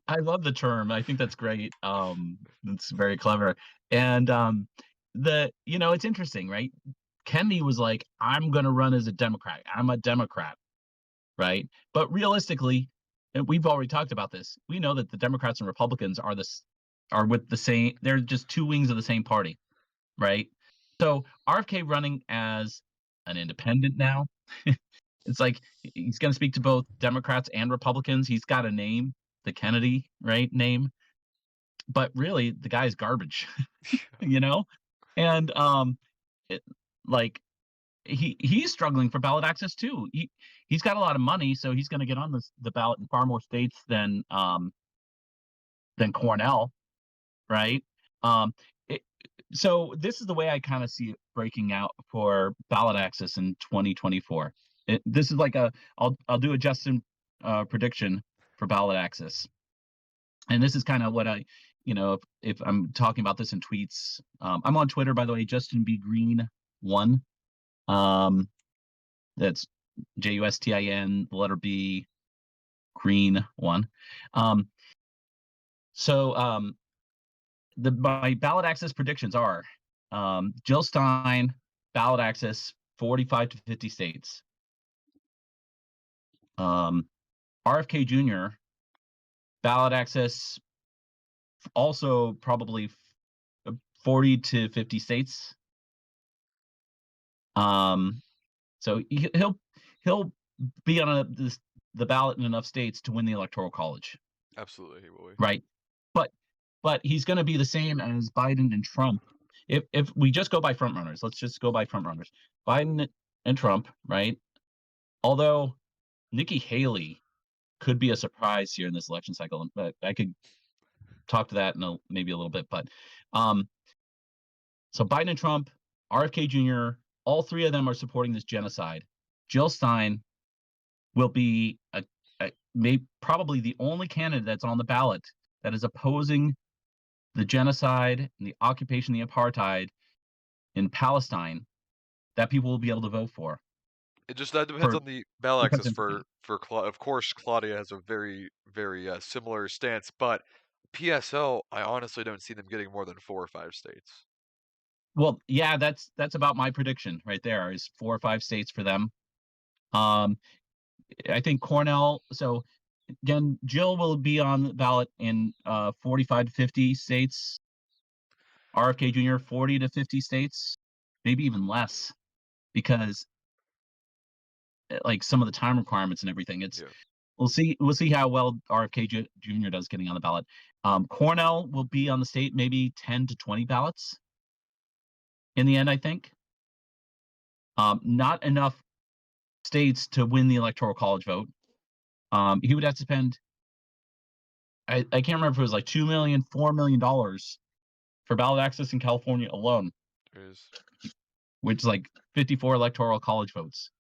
B: I love the term. I think that's great. It's very clever. And it's interesting, right? Kennedy was like, "I'm going to run as a Democrat. I'm a Democrat," right? But realistically, and we've already talked about this. We know that the Democrats and Republicans are with the same. They're just two wings of the same party, right? So RFK running as an independent now, it's like he's going to speak to both Democrats and Republicans. He's got a name, the Kennedy, right, name, but really the guy's garbage, you know? And it, like he's struggling for ballot access too. He's got a lot of money, so he's going to get on the ballot in far more states than Cornell, right? Um, it, so this is the way I kind of see it breaking out for ballot access in 2024. This is like I'll do a Justin prediction for ballot access, and this is kind of what if I'm talking about this in tweets. I'm on Twitter, by the way, Justin B Green one. Um, that's JUSTIN, the letter B, Green one. Um, so my ballot access predictions are Jill Stein, ballot access 45 to 50 states. RFK Jr., ballot access also probably 40 to 50 states. So he'll be on the ballot in enough states to win the electoral college,
A: Absolutely, he will.
B: right? But but he's going to be the same as Biden and Trump. If we just go by front runners, let's just go by front runners. Biden and Trump, right? Although Nikki Haley could be a surprise here in this election cycle, but I could talk to that in maybe a little bit. But um, so Biden and Trump, RFK Jr., all three of them are supporting this genocide. Jill Stein will be probably the only candidate that's on the ballot that is opposing the genocide and the occupation, the apartheid in Palestine that people will be able to vote
A: It just that depends
B: for
A: on the ballot
B: the
A: access
B: president.
A: for of course Claudia has a very very similar stance, but PSL I honestly don't see them getting more than 4 or 5 states.
B: Well, yeah, that's about my prediction right there. Is 4 or 5 states for them. Um, I think Cornell. So again, Jill will be on the ballot in 45 to 50 states. RFK Jr. 40 to 50 states, maybe even less, because like some of the time requirements and everything.
A: Yeah,
B: We'll see how well RFK Jr. does getting on the ballot. Cornell will be on the state maybe 10 to 20 ballots in the end. I think not enough states to win the electoral college vote. He would have to spend. I can't remember if it was like $2 million, $4 million for ballot access in California alone,
A: there is.
B: which is like 54 electoral college votes.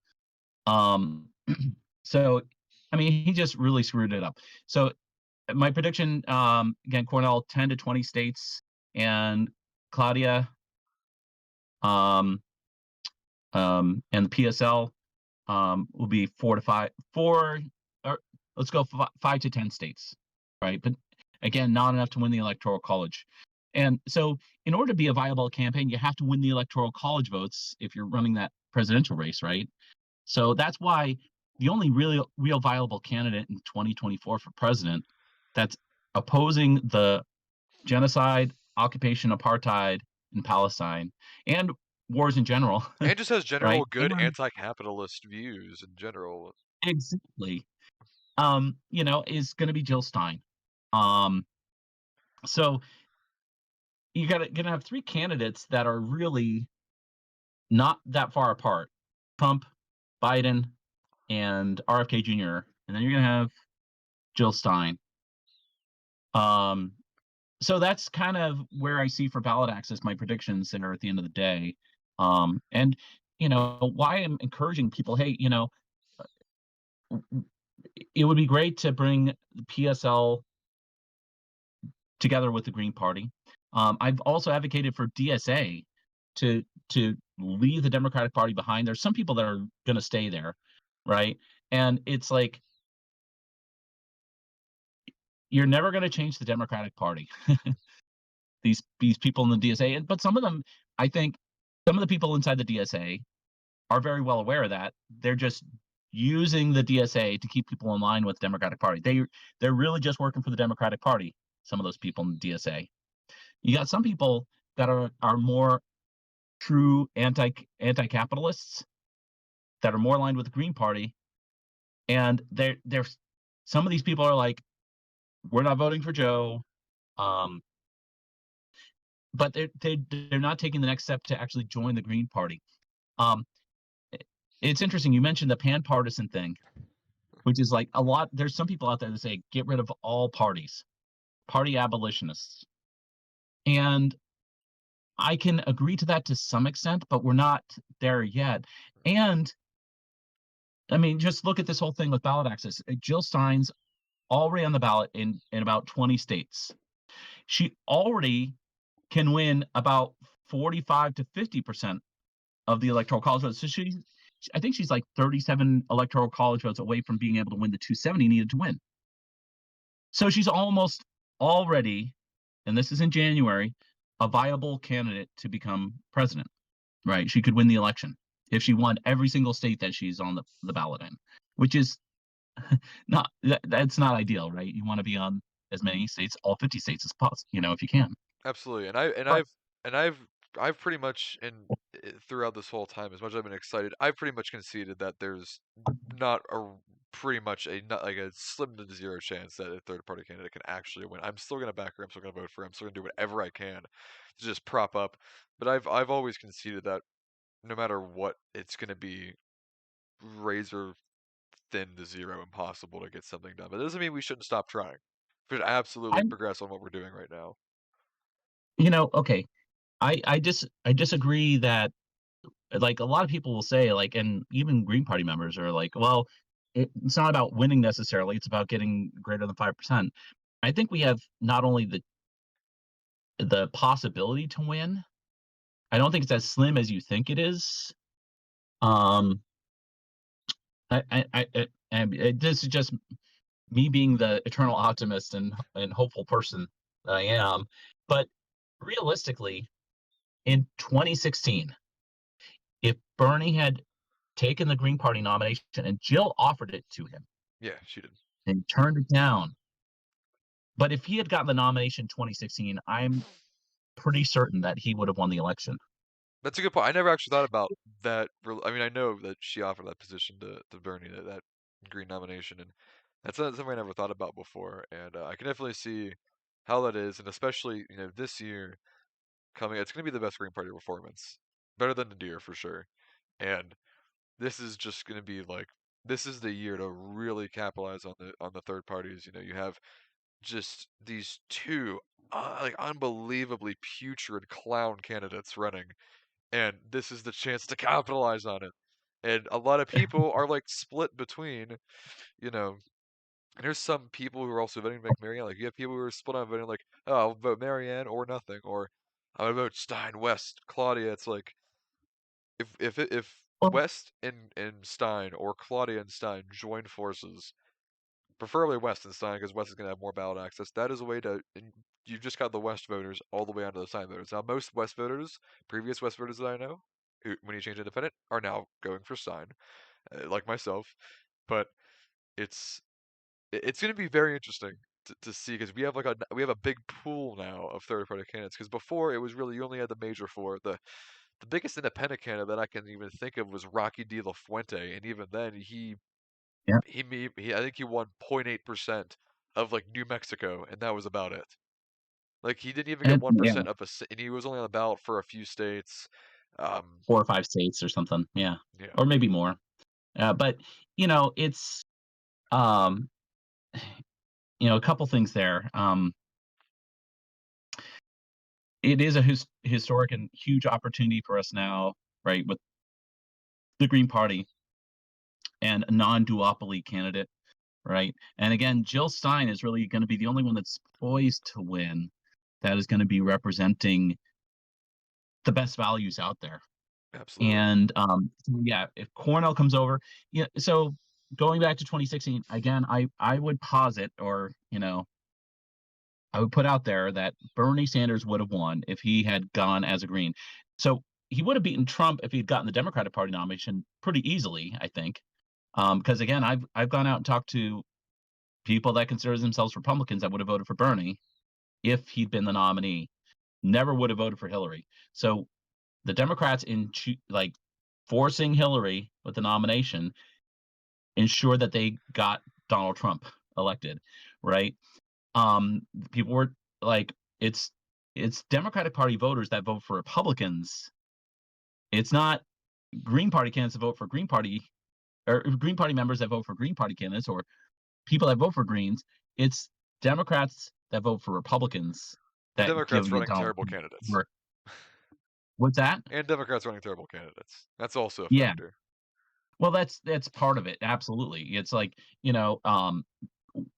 B: Um, so, I mean, he just really screwed it up. So, my prediction, again, Cornell 10 to 20 states, and Claudia, um, and the PSL will be 4 or let's go 5 to 10 states, right? But again, not enough to win the electoral college. And so, in order to be a viable campaign, you have to win the electoral college votes if you're running that presidential race, right? So that's why the only real viable candidate in 2024 for president that's opposing the genocide, occupation, apartheid in Palestine, and wars in general,
A: And just has general
B: right?
A: good
B: And
A: anti-capitalist views in general.
B: exactly, is going to be Jill Stein. Um, so you gonna have three candidates that are really not that far apart: Trump, Biden, and RFK Jr. And then you're gonna have Jill Stein. Um, So that's kind of where I see for ballot access my predictions there at the end of the day. And why I'm encouraging people, hey, it would be great to bring the PSL together with the Green Party. I've also advocated for DSA to leave the Democratic Party behind. There's some people that are going to stay there, right? And it's like you're never going to change the Democratic Party. These people in the DSA, but some of them, I think, some of the people inside the DSA are very well aware of that. They're just using the DSA to keep people in line with the Democratic Party. They're really just working for the Democratic Party. Some of those people in the DSA. You got some people that are more true anti-capitalists that are more aligned with the Green Party, and they're some of these people are like, we're not voting for Joe, um, but they're not taking the next step to actually join the Green Party. Um, it's interesting you mentioned the pan-partisan thing, which is like a lot. There's some people out there that say get rid of all parties, party abolitionists, and I can agree to that to some extent, but we're not there yet. And I mean, just look at this whole thing with ballot access. Jill Stein's already on the ballot in about 20 states. She already can win about 45 to 50% of the electoral college votes. So I think she's like 37 electoral college votes away from being able to win the 270 needed to win. So she's almost already, and this is in January, a viable candidate to become president, right? She could win the election if she won every single state that she's on the ballot in, which is that's not ideal, right? You want to be on as many states, all 50 states as possible, if you can.
A: Absolutely,
B: But
A: and I've pretty much throughout this whole time, as much as I've been excited, I've pretty much conceded that there's not a pretty much a not like a slim to zero chance that a third party candidate can actually win. I'm still gonna back her. I'm still gonna vote for her. I'm still gonna do whatever I can to just prop up. But I've always conceded that no matter what, it's gonna be razor thin to zero impossible to get something done. But it doesn't mean we shouldn't stop trying. We should absolutely
B: I'm,
A: progress on what we're doing right now.
B: okay, I disagree that like a lot of people will say like, and even Green Party members are like, well, it's not about winning necessarily. It's about getting greater than 5%. I think we have not only the possibility to win. I don't think it's as slim as you think it is. Um, this is just me being the eternal optimist and hopeful person that I am. But realistically, in 2016, if Bernie had taken the Green Party nomination and Jill offered it to him
A: Yeah, she did.
B: and turned it down, but if he had gotten the nomination in 2016, I'm pretty certain that he would have won the election.
A: That's a good point. I never actually thought about that. I mean, I know that she offered that position to Bernie, that green nomination, and that's not something I never thought about before. And I can definitely see how that is, and especially this year coming, it's going to be the best Green Party performance, better than the Deer for sure. And this is just going to be like this is the year to really capitalize on the third parties. You have just these two like unbelievably putrid clown candidates running, and this is the chance to capitalize on it. And a lot of people are like split between, you know, and there's some people who are also voting like Marianne. Like you have people who are split on voting like, oh, I'll vote Marianne or nothing, or I would vote Stein, West, Claudia. It's like if
B: Well,
A: West and Stein or Claudia and Stein join forces, preferably West and Stein because West is going to have more ballot access. That is a way to. And you've just got the West voters all the way onto the Stein voters. Now, most West voters, previous West voters that I know, who, when you change independent, are now going for Stein, like myself. But it's it's going to be very interesting to see because we have a big pool now of third party candidates. Because before it was really you only had the major four. The biggest independent candidate that I can even think of was Rocky De La Fuente, and even then
B: yeah,
A: I think he won 0.8% of like New Mexico, and that was about it. Like he didn't even get
B: and yeah,
A: 1% of and he was only on the ballot for a few states. Um,
B: 4 or 5 states or something, yeah,
A: yeah,
B: or maybe more. But it's um, a couple things there. it is a historic and huge opportunity for us now, right, with the Green Party and a non-duopoly candidate, right? And again, Jill Stein is really going to be the only one that's poised to win that is going to be representing the best values out there.
A: Absolutely.
B: And so yeah, if Cornell comes over, yeah. So going back to 2016 again, I would posit, or I would put out there that Bernie Sanders would have won if he had gone as a Green. So he would have beaten Trump if he'd gotten the Democratic Party nomination pretty easily, I think. Because again, I've gone out and talked to people that consider themselves Republicans that would have voted for Bernie if he'd been the nominee. Never would have voted for Hillary. So the Democrats like forcing Hillary with the nomination ensure that they got Donald Trump elected, right? People were like, it's Democratic Party voters that vote for Republicans. It's not Green Party candidates that vote for Green Party, or Green Party members that vote for Green Party candidates, or people that vote for Greens. It's Democrats that vote for Republicans
A: And
B: that
A: Democrats
B: give the
A: running
B: Donald
A: terrible
B: Trump
A: candidates.
B: support. What's that?
A: And Democrats running terrible candidates. That's also a
B: Yeah.
A: factor.
B: Well, that's part of it. Absolutely. It's like,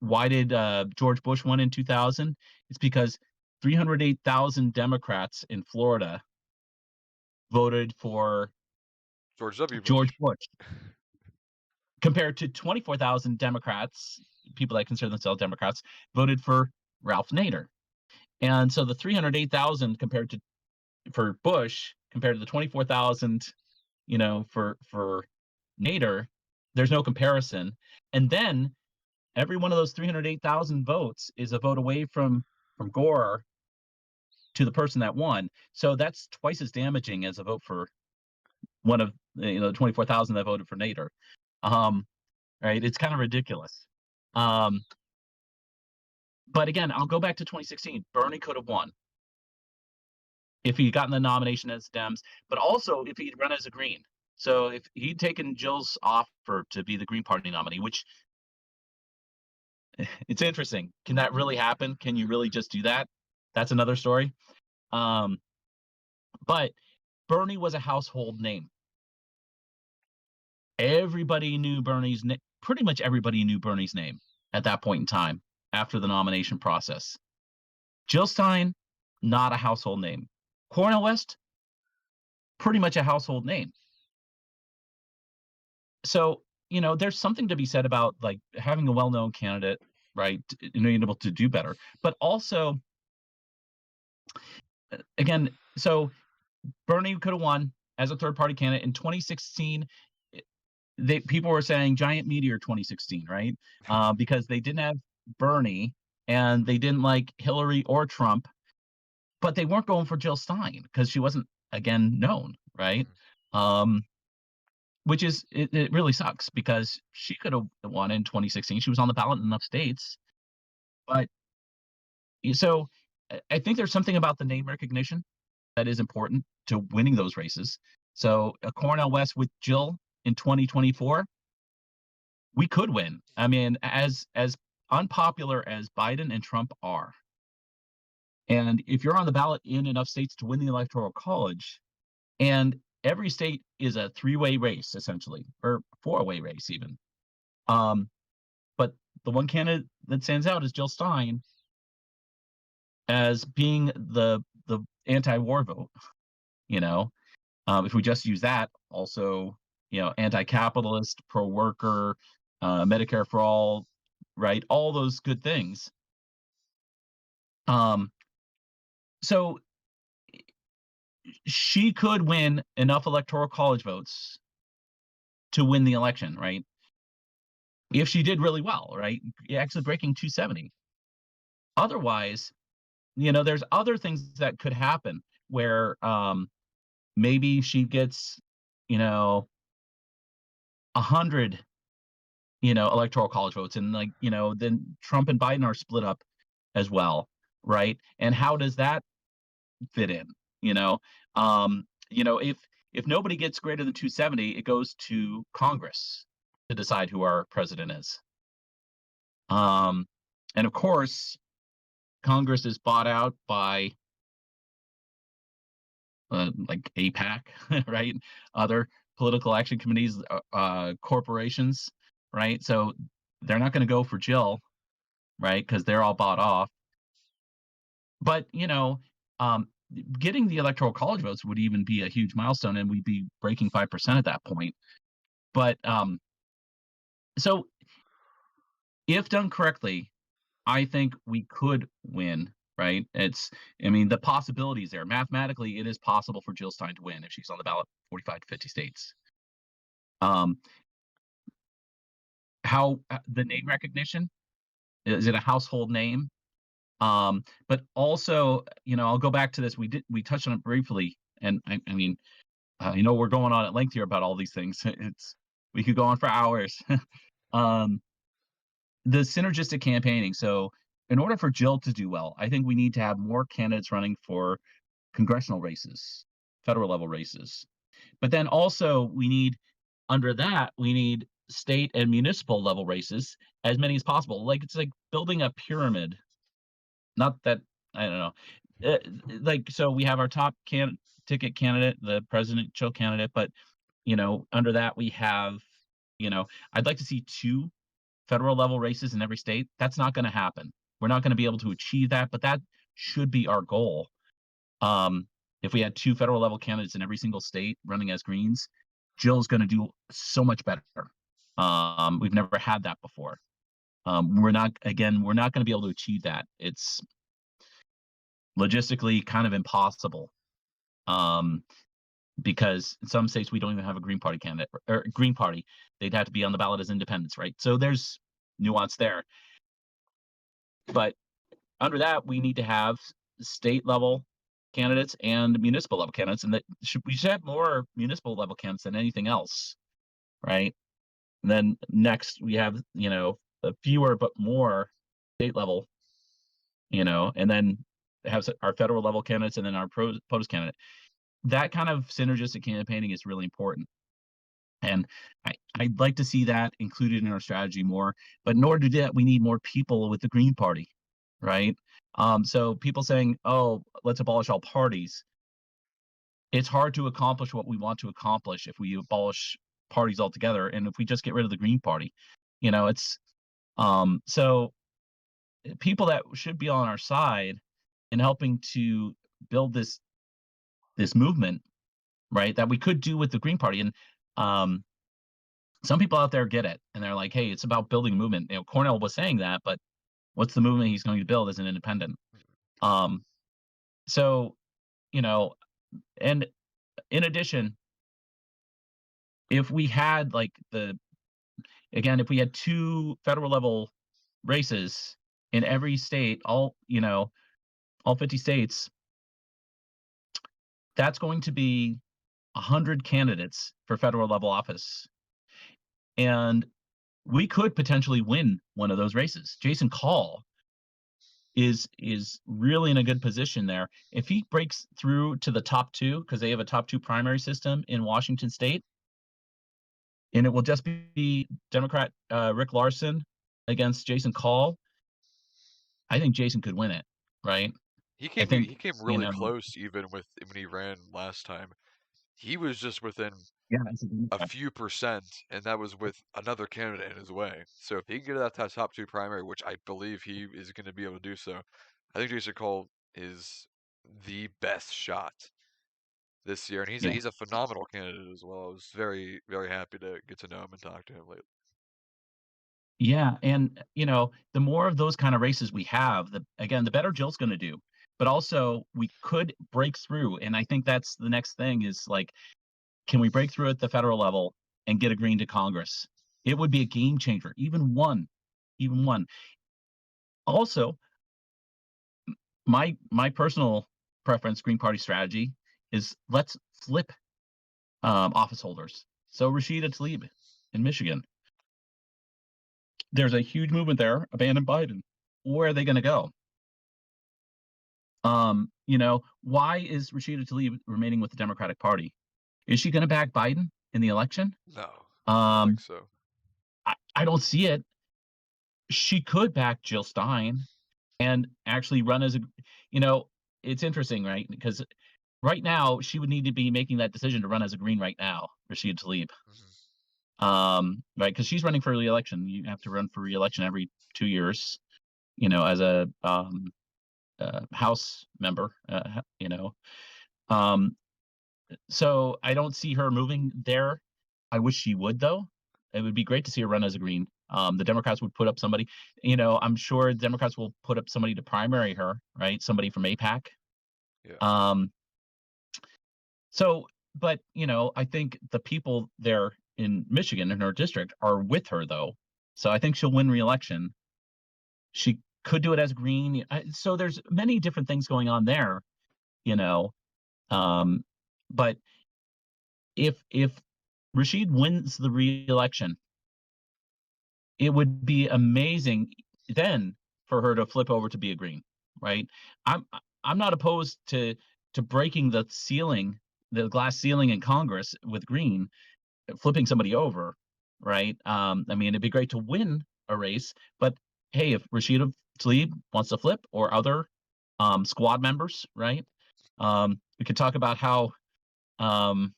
B: why did George Bush win in 2000? It's because 308,000 Democrats in Florida voted for
A: George W.
B: George
A: Bush.
B: Bush, compared to 24,000 Democrats, people that consider themselves Democrats, voted for Ralph Nader. And so the 308,000 compared to for Bush compared to the 24,000, for Nader, there's no comparison. And then every one of those 308,000 votes is a vote away from Gore to the person that won. So that's twice as damaging as a vote for one of the 24,000 that voted for Nader. Um, right? It's kind of ridiculous. Um, but again, I'll go back to 2016. Bernie could have won if he'd gotten the nomination as Dems, but also if he'd run as a Green. So if he'd taken Jill's offer to be the Green Party nominee, which it's interesting. Can that really happen? Can you really just do that? That's another story. Um, but Bernie was a household name. Everybody knew Bernie's name. Pretty much everybody knew Bernie's name at that point in time after the nomination process. Jill Stein, not a household name. Cornel West, pretty much a household name. So, there's something to be said about like having a well-known candidate, right? Being able to do better. But also, again, so Bernie could have won as a third party candidate in 2016. People were saying giant meteor 2016, right? Because they didn't have Bernie and they didn't like Hillary or Trump, but they weren't going for Jill Stein because she wasn't again known, right?
A: Mhm.
B: Um, which is it really sucks because she could have won in 2016. She was on the ballot in enough states, but so I think there's something about the name recognition that is important to winning those races. So Cornel West with Jill in 2024, we could win. I mean, as unpopular as Biden and Trump are, and if you're on the ballot in enough states to win the electoral college, and every state is a three-way race essentially, or four-way race even. Um, but the one candidate that stands out is Jill Stein as being the anti-war vote. You know, if we just use that, also, anti-capitalist, pro-worker, Medicare for all, right? All those good things. Um, so she could win enough electoral college votes to win the election, right? If she did really well, right? Actually breaking 270. Otherwise, there's other things that could happen where maybe she gets, 100, electoral college votes, and like, then Trump and Biden are split up as well, right? And how does that fit in? You know, if nobody gets greater than 270, it goes to Congress to decide who our president is. Um, and of course, Congress is bought out by like APAC, right? Other political action committees, corporations, right? So they're not going to go for Jill, right? Because they're all bought off. But um, getting the electoral college votes would even be a huge milestone, and we'd be breaking 5% at that point. But so if done correctly, I think we could win. Right? I mean, the possibilities there. Mathematically, it is possible for Jill Stein to win if she's on the ballot 45 to 50 states. Um, how the name recognition, is it a household name? But also, I'll go back to this. We touched on it briefly, and I mean, we're going on at length here about all these things. We could go on for hours. um, the synergistic campaigning. So, in order for Jill to do well, I think we need to have more candidates running for congressional races, federal level races. But then also, under that, we need state and municipal level races, as many as possible. Like it's like building a pyramid. Not that I don't know. So we have our top ticket candidate, the presidential candidate, but under that we have, I'd like to see two federal level races in every state. That's not going to happen. We're not going to be able to achieve that, but that should be our goal. If we had two federal level candidates in every single state running as Greens, Jill's going to do so much better. We've never had that before. We're not going to be able to achieve that. It's logistically kind of impossible. Um, because in some states we don't even have a Green Party candidate or Green Party. They'd have to be on the ballot as independents, right? So there's nuance there. But under that, we need to have state level candidates and municipal level candidates, and we should have more municipal level candidates than anything else, right? And then next we have fewer but more state level, and then have our federal level candidates and then our POTUS candidate. That kind of synergistic campaigning is really important. And I'd like to see that included in our strategy more. But in order to do that, we need more people with the Green Party, right? So people saying, "Oh, let's abolish all parties." It's hard to accomplish what we want to accomplish if we abolish parties altogether, and if we just get rid of the Green Party, it's so people that should be on our side in helping to build this movement, right? That we could do with the Green Party, and um, some people out there get it, and they're like, "Hey, it's about building a movement." Cornell was saying that, but what's the movement he's going to build as an independent? Um, so you know, and in addition, if we had if we had two federal level races in every state, all 50 states, that's going to be 100 candidates for federal level office, and we could potentially win one of those races. Jason Call is really in a good position there. If he breaks through to the top two, because they have a top two primary system in Washington State, and it will just be Democrat Rick Larson against Jason Call, I think Jason could win it, right?
A: He
B: I
A: came
B: think,
A: he came really close even with when he ran last time. He was just within
B: yeah, as a
A: a
B: Democrat.
A: few percent, and that was with another candidate in his way. So if he can get that top two primary, which I believe he is going to be able to do so, I think Jason Cole is the best shot this year, and
B: Yeah.
A: he's a phenomenal candidate as well. I was very very happy to get to know him and talk to him lately.
B: Yeah, and the more of those kind of races we have, the better Jill's going to do. But also, we could break through, and I think that's the next thing is like, can we break through at the federal level and get a Green to Congress? It would be a game changer, even one. Also, my personal preference, Green Party strategy is let's flip office holders. So Rashida Tlaib in Michigan, there's a huge movement there. Abandon Biden. Where are they going to go? Why is Rashida Tlaib remaining with the Democratic Party? Is she going to back Biden in the election?
A: No, I don't think
B: Um,
A: so.
B: I don't see it. She could back Jill Stein and actually run as a, you know, it's interesting, right? Because right now, she would need to be making that decision to run as a Green right now, Rashid Tlaib.
A: Hmm.
B: Right, because she's running for re-election. You have to run for re-election every 2 years, as a House member. Um, so I don't see her moving there. I wish she would, though. It would be great to see her run as a Green. The Democrats would put up somebody. I'm sure Democrats will put up somebody to primary her, right? Somebody from APAC.
A: Yeah.
B: Um, so, but I think the people there in Michigan in her district are with her, though. So I think she'll win re-election. She could do it as Green. So there's many different things going on there, you know. Um, but if Rashid wins the re-election, it would be amazing then for her to flip over to be a Green, right? I'm I'm not opposed to breaking the ceiling, the glass ceiling in Congress with Green, flipping somebody over, right? I mean, it'd be great to win a race, but hey, if Rashida Tlaib wants to flip or other squad members, right? We could talk about how um,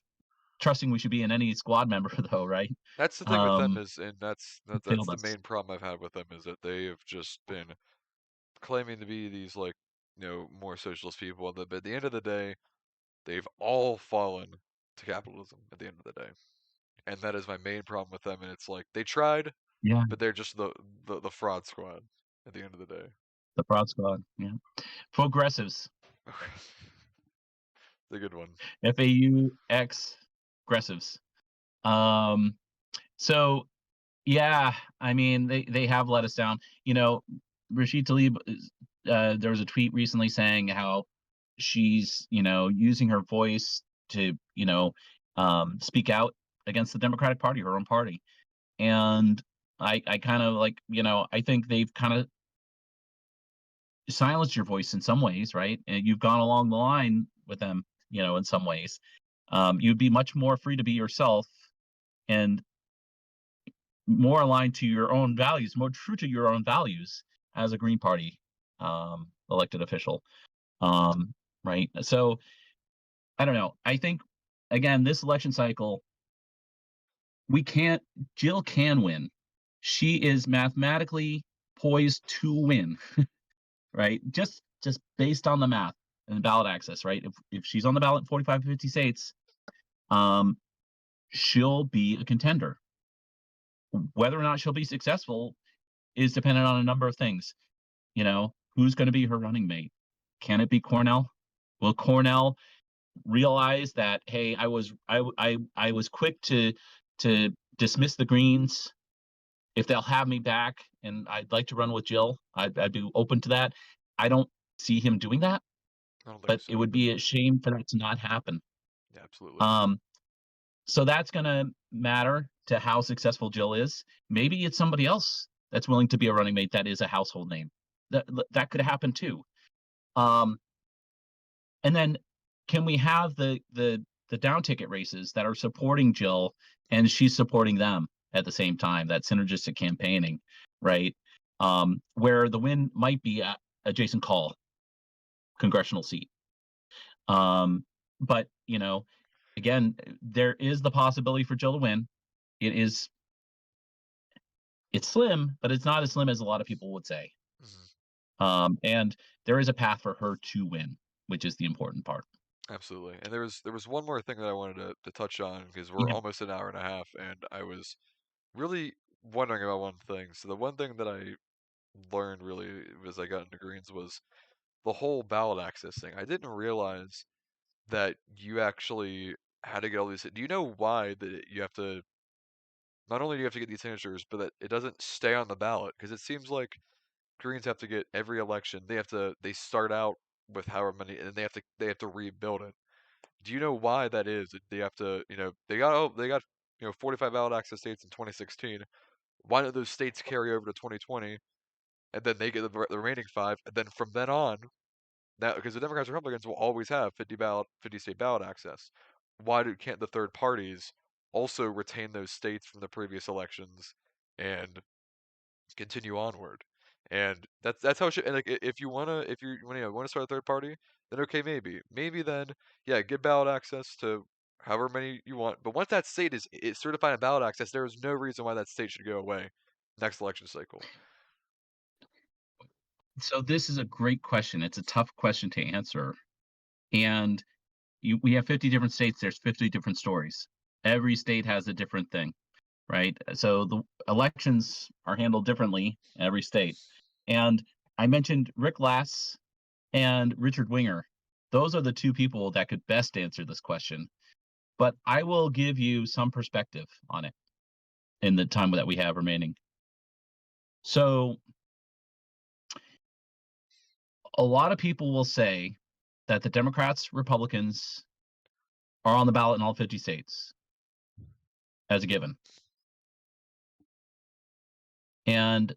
B: trusting we should be in any squad member, though, right?
A: That's the thing with them
B: Um,
A: is, and that's
B: failed
A: the
B: us.
A: main problem I've had with them is that they have just been claiming to be these like more socialist people, but at the end of the day, they've all fallen to capitalism at the end of the day, and that is my main problem with them. And it's like they tried,
B: Yeah,
A: but they're just the fraud squad at the end of the day.
B: the fraud squad. Yeah, progressives.
A: The good one.
B: FAUX aggressives. Um, so yeah, I mean they have let us down. Rashid Tlaib, there was a tweet recently saying how she's using her voice to speak out against the Democratic Party, her own party, and I kind of like I think they've kind of silenced your voice in some ways, right? And you've gone along the line with them, in some ways. You'd be much more free to be yourself and more aligned to your own values, more true to your own values as a Green Party elected official. Right. So I don't know. I think again, this election cycle, we can't. Jill can win. She is mathematically poised to win. Right. Just based on the math and ballot access. Right. If she's on the ballot in 45 to 50 states, um, she'll be a contender. Whether or not she'll be successful is dependent on a number of things. Who's going to be her running mate? Can it be Cornell? Will Cornell realize that, hey, I was quick to dismiss the Greens. If they'll have me back and I'd like to run with Jill, I'd be open to that. I don't see him doing that,
A: I don't think
B: but
A: so
B: it would
A: either.
B: be a shame for that to not happen.
A: Yeah, absolutely.
B: Um, so that's going to matter to how successful Jill is. Maybe it's somebody else that's willing to be a running mate that is a household name. That could happen too. Um, and then can we have the down ticket races that are supporting Jill and she's supporting them at the same time? That synergistic campaigning, right? Where the win might be a Jason Call congressional seat. Um, but again, there is the possibility for Jill to win. It is it's slim, but it's not as slim as a lot of people would say.
A: Hmm.
B: And there is a path for her to win, which is the important part.
A: Absolutely. And there was one more thing that I wanted to touch on because we're
B: Yeah.
A: almost an hour and a half, and I was really wondering about one thing. So the one thing that I learned really as I got into Greens was the whole ballot access thing. I didn't realize that you actually had to get all these. Do you know why that you have to? Not only do you have to get these signatures, but that it doesn't stay on the ballot because it seems like Greens have to get every election. They start out with however many, and they have to rebuild it. Do you know why that is? They have to, they got 45 ballot access states in 2016. Why don't those states carry over to 2020, and then they get the remaining five, and then from then on, now because the Democrats and Republicans will always have 50 state ballot access. Can't the third parties also retain those states from the previous elections and continue onward? And that's how it should. And like, if you wanna, if you wanna, wanna start a third party, then okay, maybe then, yeah, get ballot access to however many you want. But once that state is certified in ballot access, there is no reason why that state should go away next election cycle.
B: So this is a great question. It's a tough question to answer. And we have 50 different states, there's 50 different stories. Every state has a different thing, right? So the elections are handled differently in every state. And I mentioned Rick Lass and Richard Winger. Those are the two people that could best answer this question. But I will give you some perspective on it in the time that we have remaining. So a lot of people will say that the Democrats, Republicans are on the ballot in all 50 states as a given. And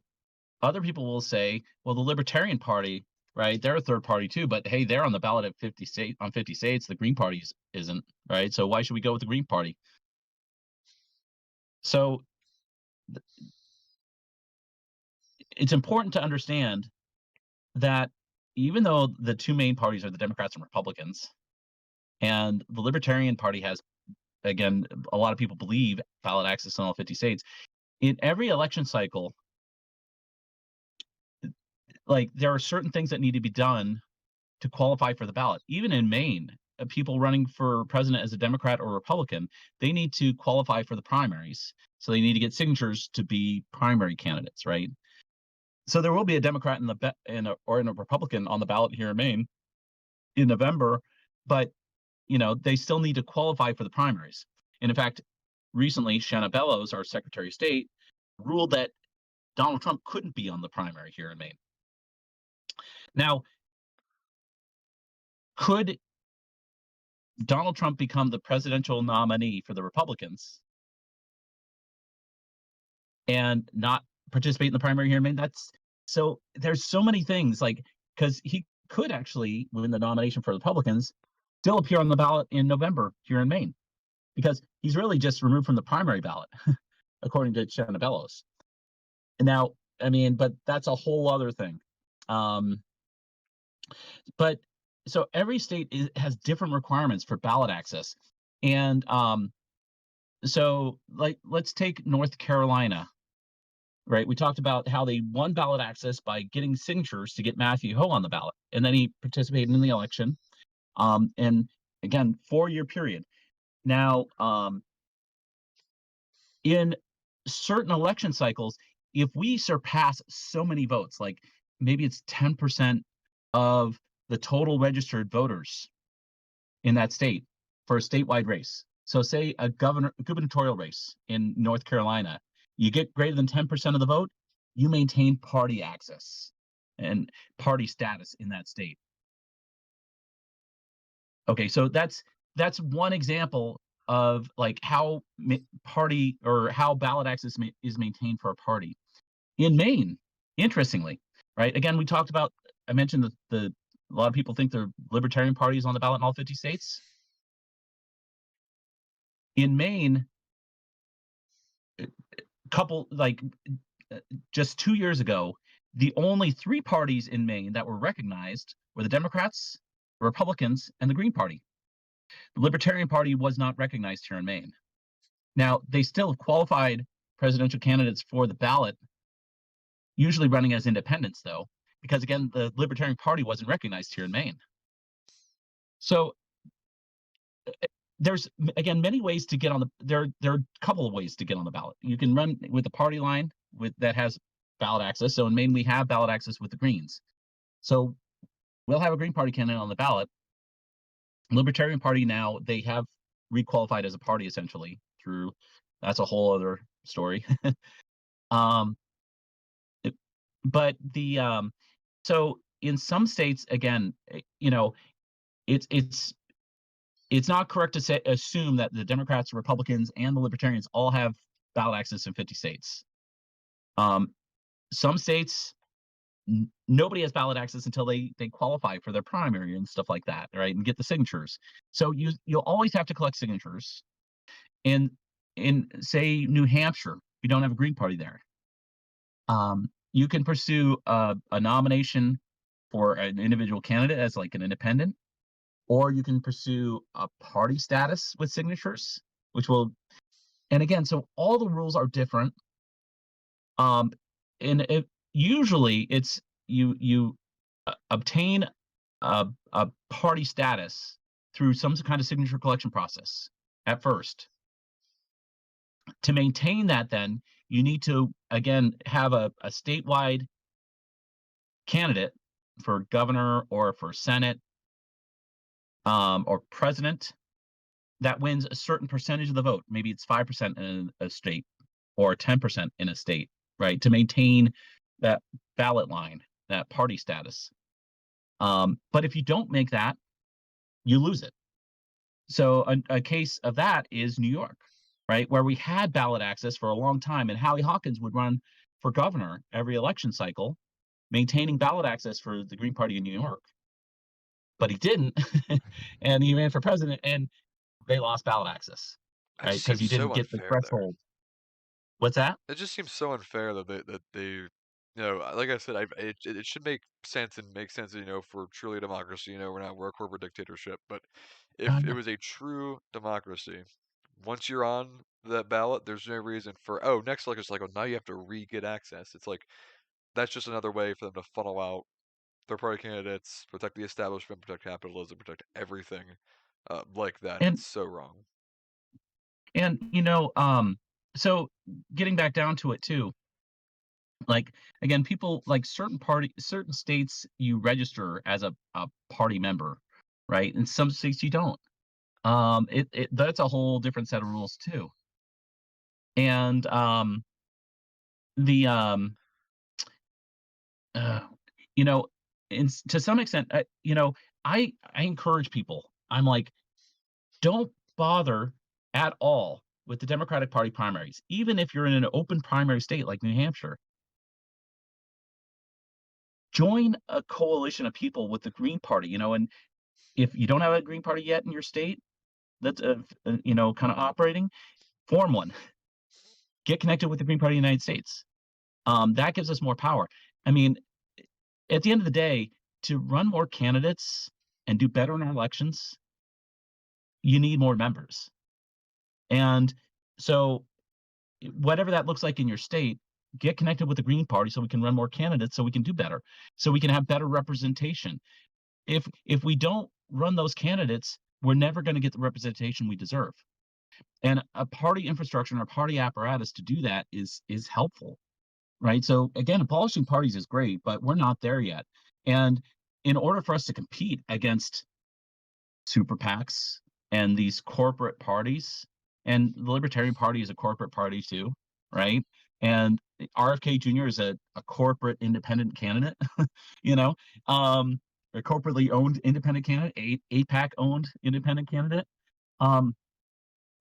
B: other people will say, well, the Libertarian Party, right? They're a third party too, but hey, they're on the ballot at 50 states. The Green Party isn't, right? So why should we go with the Green Party? So it's important to understand that even though the two main parties are the Democrats and Republicans, and the Libertarian Party has, again, a lot of people believe ballot access in all 50 states, in every election cycle, like there are certain things that need to be done to qualify for the ballot. Even in Maine, people running for president as a Democrat or Republican, they need to qualify for the primaries. So they need to get signatures to be primary candidates, right? So there will be a Democrat or a Republican on the ballot here in Maine in November, but they still need to qualify for the primaries. And in fact, recently, Shanna Bellows, our Secretary of State, ruled that Donald Trump couldn't be on the primary here in Maine. Now, could Donald Trump become the presidential nominee for the Republicans and not participate in the primary here in Maine? There's so many things, like, because he could actually win the nomination for the Republicans, still appear on the ballot in November here in Maine, because he's really just removed from the primary ballot, according to Shanna Bellows. And now, I mean, but that's a whole other thing. Um, but so every state has different requirements for ballot access. And so, like, let's take North Carolina, right? We talked about how they won ballot access by getting signatures to get Matthew Ho on the ballot, and then he participated in the election. And again, 4-year period. Now, in certain election cycles, if we surpass so many votes, like maybe it's 10% of the total registered voters in that state for a statewide race. So say a gubernatorial race in North Carolina, you get greater than 10% of the vote, you maintain party access and party status in that state. Okay, so that's one example of like how party or how ballot access is maintained for a party. In Maine, interestingly, right? Again, we talked about. I mentioned the a lot of people think the Libertarian Party is on the ballot in all 50 states. In Maine, couple like just 2 years ago, the only three parties in Maine that were recognized were the Democrats, Republicans, and the Green Party. The Libertarian Party was not recognized here in Maine. Now, they still have qualified presidential candidates for the ballot, usually running as independents, though, because again, the Libertarian Party wasn't recognized here in Maine. So there's again many ways to get on the there are a couple of ways to get on the ballot. You can run with the party line that has ballot access. So in Maine, we have ballot access with the Greens. So we'll have a Green Party candidate on the ballot. Libertarian Party now, they have requalified as a party essentially through that's a whole other story. um but the so in some states, again, it's it's not correct to assume that the Democrats, Republicans, and the Libertarians all have ballot access in 50 states. Some states, nobody has ballot access until they qualify for their primary and stuff like that, right? And get the signatures. So you'll always have to collect signatures. And in say New Hampshire, we don't have a Green Party there. You can pursue a nomination for an individual candidate as like an independent, or you can pursue a party status with signatures, which will, and again, so all the rules are different. Um, and usually it's you obtain a party status through some kind of signature collection process at first. To maintain that, then you need to again have a statewide candidate for governor or for senate, or president, that wins a certain percentage of the vote. Maybe it's 5% in a state or 10% in a state, right? To maintain that ballot line, that party status. But if you don't make that, you lose it. So a case of that is New York, right? Where we had ballot access for a long time, and Howie Hawkins would run for governor every election cycle, maintaining ballot access for the Green Party in New York. But he didn't, and he ran for president, and they lost ballot access,
A: That
B: right?
A: just
B: Because
A: seems
B: you didn't
A: so
B: get the
A: unfair there.
B: threshold. What's that?
A: It just seems so unfair like I said, it should make sense and make sense, for truly a democracy. We're a corporate dictatorship. But if it
B: Yeah.
A: was a true democracy, once you're on that ballot, there's no reason for next election cycle now you have to re-get access. It's like that's just another way for them to funnel out their party candidates, protect the establishment, protect capitalism, protect everything like that. And
B: And
A: it's so wrong.
B: and so getting back down to it too, like again, people like certain states you register as a party member, right? In some states you don't. It that's a whole different set of rules too. And the uh, you know, to some extent, I encourage people. I'm like, don't bother at all with the Democratic Party primaries, even if you're in an open primary state like New Hampshire. Join a coalition of people with the Green Party, and if you don't have a Green Party yet in your state that's kind of operating, form one. Get connected with the Green Party of the United States. That gives us more power. I mean, at the end of the day, to run more candidates and do better in our elections, you need more members. And so, whatever that looks like in your state, get connected with the Green Party so we can run more candidates, so we can do better, so we can have better representation. If we don't run those candidates, we're never going to get the representation we deserve. And a party infrastructure and a party apparatus to do that is helpful, right? So again, abolishing parties is great, but we're not there yet. And in order for us to compete against super PACs and these corporate parties, and the Libertarian Party is a corporate party too, right? And RFK Jr. is a corporate independent candidate, you know, um, a corporately owned independent candidate, APAC owned independent candidate. Um,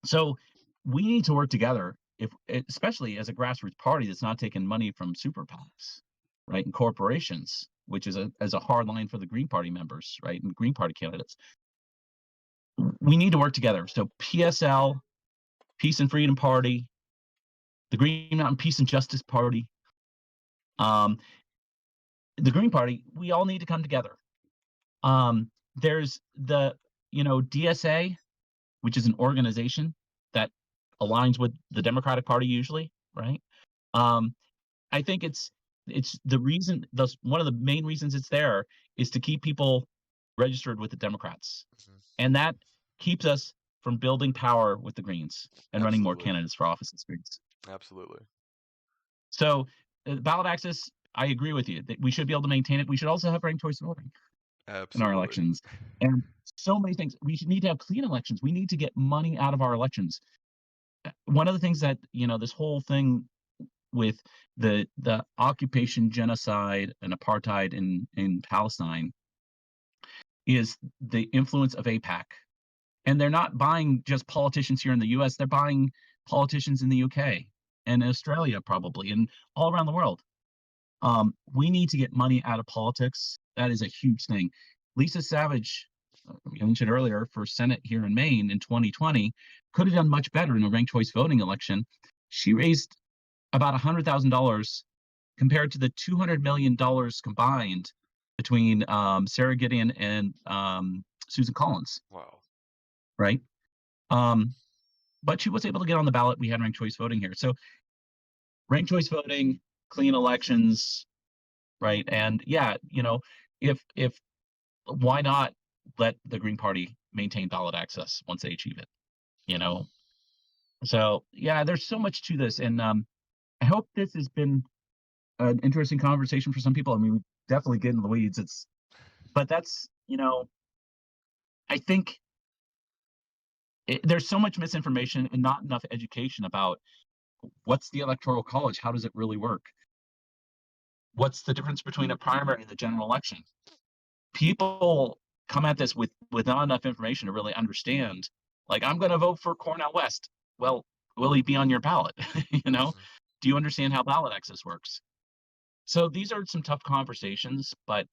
B: so we need to work together, if especially as a grassroots party that's not taking money from super PACs, right, and corporations, which is a hard line for the Green Party members, right, and Green Party candidates. We need to work together. So PSL, Peace and Freedom Party, the Green Mountain Peace and Justice Party, um, the Green Party, we all need to come together. There's the DSA, which is an organization that aligns with the Democratic Party usually, right? Um, I think it's the reason those one of the main reasons it's there is to keep people registered with the Democrats.
A: Mhm.
B: And that keeps us from building power with the Greens and running more
A: Absolutely.
B: candidates for office as Greens.
A: Absolutely.
B: So ballot access, I agree with you that we should be able to maintain it. We should also have ranked choice voting in our
A: Absolutely.
B: elections, and so many things. We should need to have clean elections. We need to get money out of our elections. One of the things that this whole thing with the occupation, genocide, and apartheid in Palestine is the influence of APAC. And they're not buying just politicians here in the US, they're buying politicians in the UK and Australia probably and all around the world. We need to get money out of politics. That is a huge thing. Lisa Savage, we mentioned earlier, for Senate here in Maine in 2020, could have done much better in a ranked choice voting election. She raised about $100,000 compared to the $200 million combined between Sarah Gideon and Susan Collins,
A: Wow.
B: right? Um, but she was able to get on the ballot. We had ranked choice voting here. So ranked choice voting, clean elections, right? And yeah, if why not let the Green Party maintain ballot access once they achieve it? You know, so yeah, there's so much to this, and I hope this has been an interesting conversation for some people. I mean, we definitely get in the weeds. But that's I think there's so much misinformation and not enough education about what's the electoral college, how does it really work, what's the difference between a primary and the general election. People come at this with not enough information to really understand. Like, I'm going to vote for Cornell West. Well, will he be on your ballot? you know,
A: Hmm.
B: do you understand how ballot access works? So these are some tough conversations, but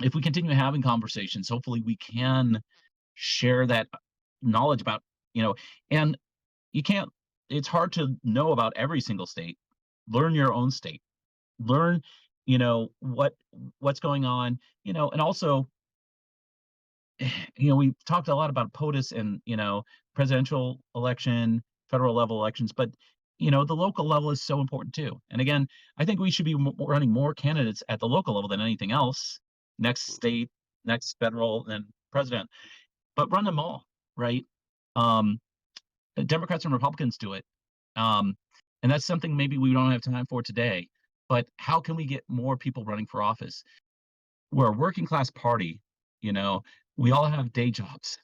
B: if we continue having conversations, hopefully we can share that knowledge about, you know, and you can't, it's hard to know about every single state. Learn your own state. Learn, what's going on, and also, we've talked a lot about POTUS and, presidential election, federal level elections, but the local level is so important too. And again, I think we should be running more candidates at the local level than anything else. Next
A: Absolutely.
B: state, next federal, and president, but run them all, right? Um, Democrats and Republicans do it. Um, and that's something maybe we don't have time for today. But how can we get more people running for office? We're a working class party, you know, we all have day jobs,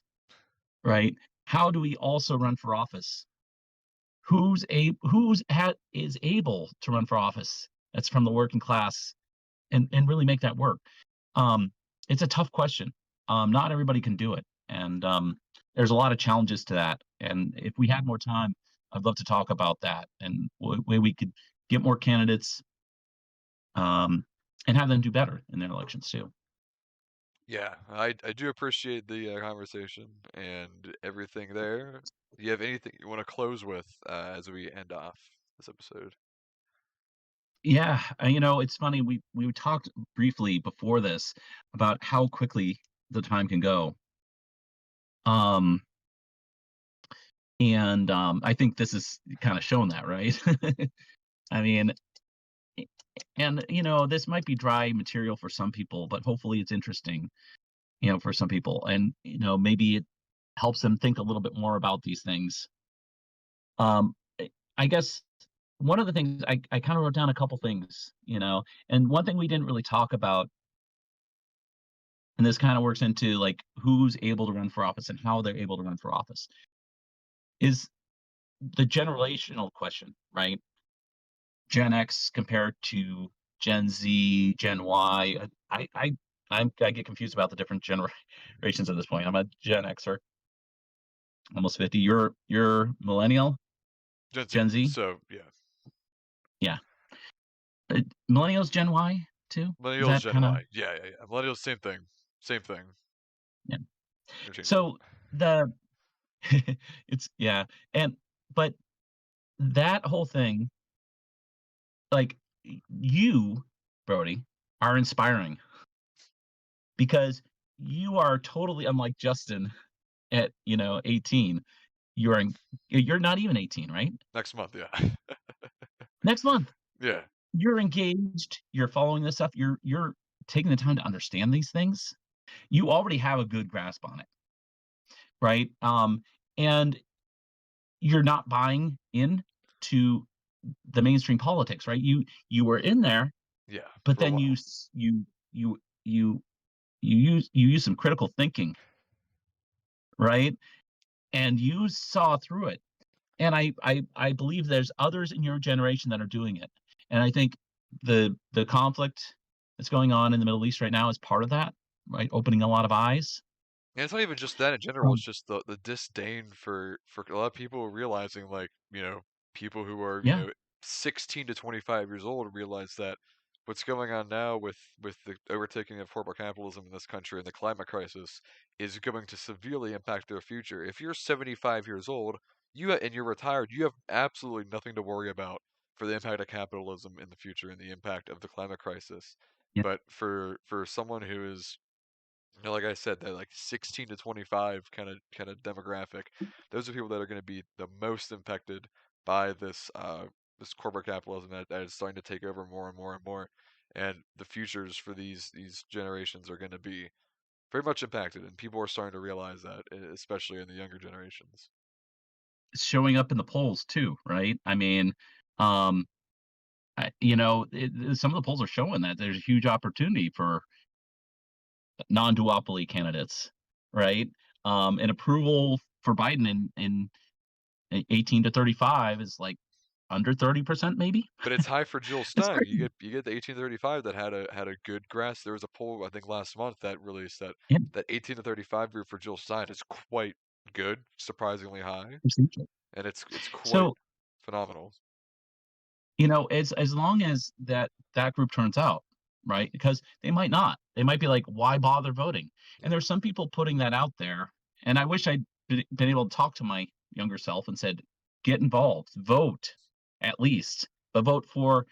B: right? How do we also run for office? Is able to run for office that's from the working class and really make that work? Um, it's a tough question. Not everybody can do it, and there's a lot of challenges to that. And if we had more time, I'd love to talk about that and way we could get more candidates, um, and have them do better in their elections too.
A: Yeah, I do appreciate the conversation and everything there. Do you have anything you want to close with as we end off this episode?
B: Yeah, it's funny. We talked briefly before this about how quickly the time can go. Um, and I think this is kind of shown that, right? I mean, and this might be dry material for some people, but hopefully it's interesting, for some people, and maybe it helps them think a little bit more about these things. I guess one of the things I kind of wrote down a couple things, and one thing we didn't really talk about, and this kind of works into like who's able to run for office and how they're able to run for office, is the generational question, right? Gen X compared to Gen Z, Gen Y. I get confused about the different generations at this point. I'm a Gen Xer, almost 50. You're millennial,
A: Gen Z.
B: Gen Z.
A: So yeah,
B: Yeah, millennials, Gen Y too. Is
A: millennials,
B: that
A: Gen
B: kind of
A: Y. Yeah, yeah, yeah. Millennials, same thing. Same thing.
B: yeah?
A: Interchangeable.
B: So the it's yeah, and but that whole thing, like you, Brody, are inspiring because you are totally unlike Justin at 18. You're not even 18, right?
A: Next month, yeah.
B: Next month.
A: Yeah.
B: You're engaged, you're following this stuff, you're taking the time to understand these things. You already have a good grasp on it, right? And you're not buying in to the mainstream politics, right? You were in there,
A: Yeah,
B: but
A: for a
B: then
A: while.
B: you you you use some critical thinking, right? And you saw through it. And I believe there's others in your generation that are doing it. And I think the conflict that's going on in the Middle East right now is part of that, right? Opening a lot of eyes.
A: And it's not even just that in general, it's
B: Um,
A: just the disdain for a lot of people realizing like, people who are,
B: yeah,
A: 16 to 25 years old realize that what's going on now with the overtaking of corporate capitalism in this country and the climate crisis is going to severely impact their future. If you're 75 years old, and you're retired, you have absolutely nothing to worry about for the impact of capitalism in the future and the impact of the climate crisis.
B: Yeah.
A: But for someone who is, like I said, that like 16 to 25 kind of demographic, those are people that are going to be the most impacted by this corporate capitalism that is starting to take over more and more and more. And the futures for these generations are going to be very much impacted, and people are starting to realize that, especially in the younger generations.
B: It's showing up in the polls too, right? I mean, um, some of the polls are showing that there's a huge opportunity for non-duopoly candidates, right? And approval for Biden in 18 to 35 is like under 30%, maybe.
A: But it's high for Jill
B: It's
A: Stein.
B: crazy.
A: You get the 1835 that had a good grasp. There was a poll I think last month that released that
B: Yeah,
A: that 18 to 35 group for Jill Stein is quite good, surprisingly high,
B: substantial.
A: and it's quite
B: So,
A: phenomenal.
B: as long as that group turns out, right? Because they might not. They might be like, why bother voting? And
A: Yeah.
B: there's some people putting that out there. And I wish I'd been able to talk to my younger self and said, get involved, vote at least, but vote for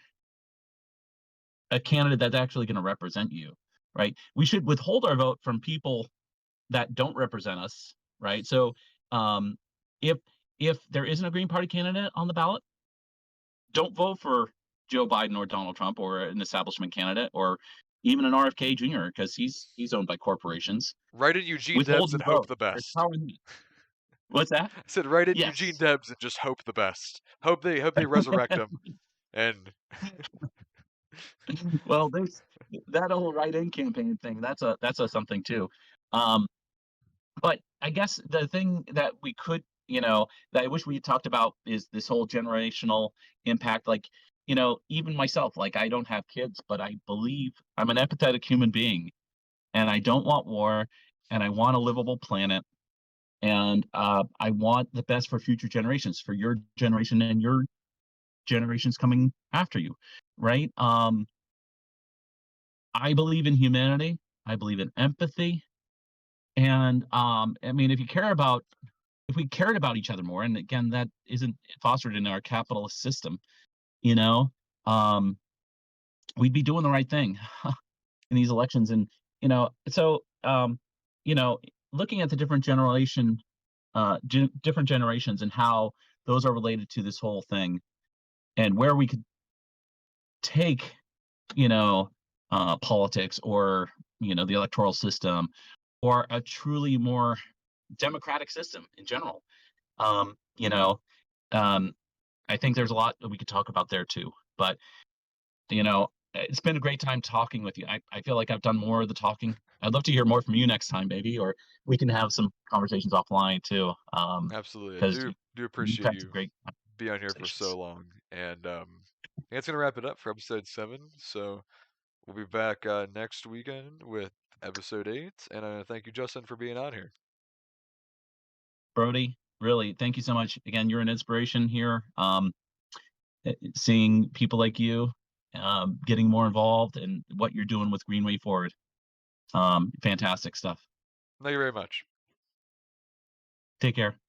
B: a candidate that's actually going to represent you, right? We should withhold our vote from people that don't represent us, right? So, um, if there isn't a Green Party candidate on the ballot, don't vote for Joe Biden or Donald Trump or an establishment candidate or even an RFK Jr. because he's owned by corporations.
A: Write in Eugene
B: Withhold
A: Debs
B: your
A: and hope
B: vote.
A: the
B: There's
A: best.
B: power in that. What's that?
A: I said write in Eugene
B: Yes.
A: Debs and just hope the best. Hope they resurrect him. And
B: Well, there's that whole write-in campaign thing. That's a something too. Um, but I guess the thing that we could, that I wish we had talked about is this whole generational impact. Like, even myself, like I don't have kids, but I believe I'm an empathetic human being, and I don't want war, and I want a livable planet, and I want the best for future generations, for your generation and your generations coming after you, right? I believe in humanity. I believe in empathy, and I mean, if we cared about each other more, and again, that isn't fostered in our capitalist system, you know, um, we'd be doing the right thing in these elections. And, so, you know, looking at the different generations and how those are related to this whole thing and where we could take, you know, politics or, the electoral system or a truly more democratic system in general. Um, you know, um, I think there's a lot that we could talk about there too. But it's been a great time talking with you. I feel like I've done more of the talking. I'd love to hear more from you next time, maybe, or we can have some conversations offline too.
A: absolutely, I
B: Because
A: do
B: you've
A: appreciate
B: had some
A: you
B: great
A: being on here for so
B: conversations.
A: long. And I think that's gonna wrap it up for episode 7. So we'll be back next weekend with episode 8. And thank you, Justin, for being on here.
B: Brody, really, thank you so much. Again, you're an inspiration here. Seeing people like you getting more involved and what you're doing with Greenway Forward. Fantastic stuff.
A: Thank you very much.
B: Take care.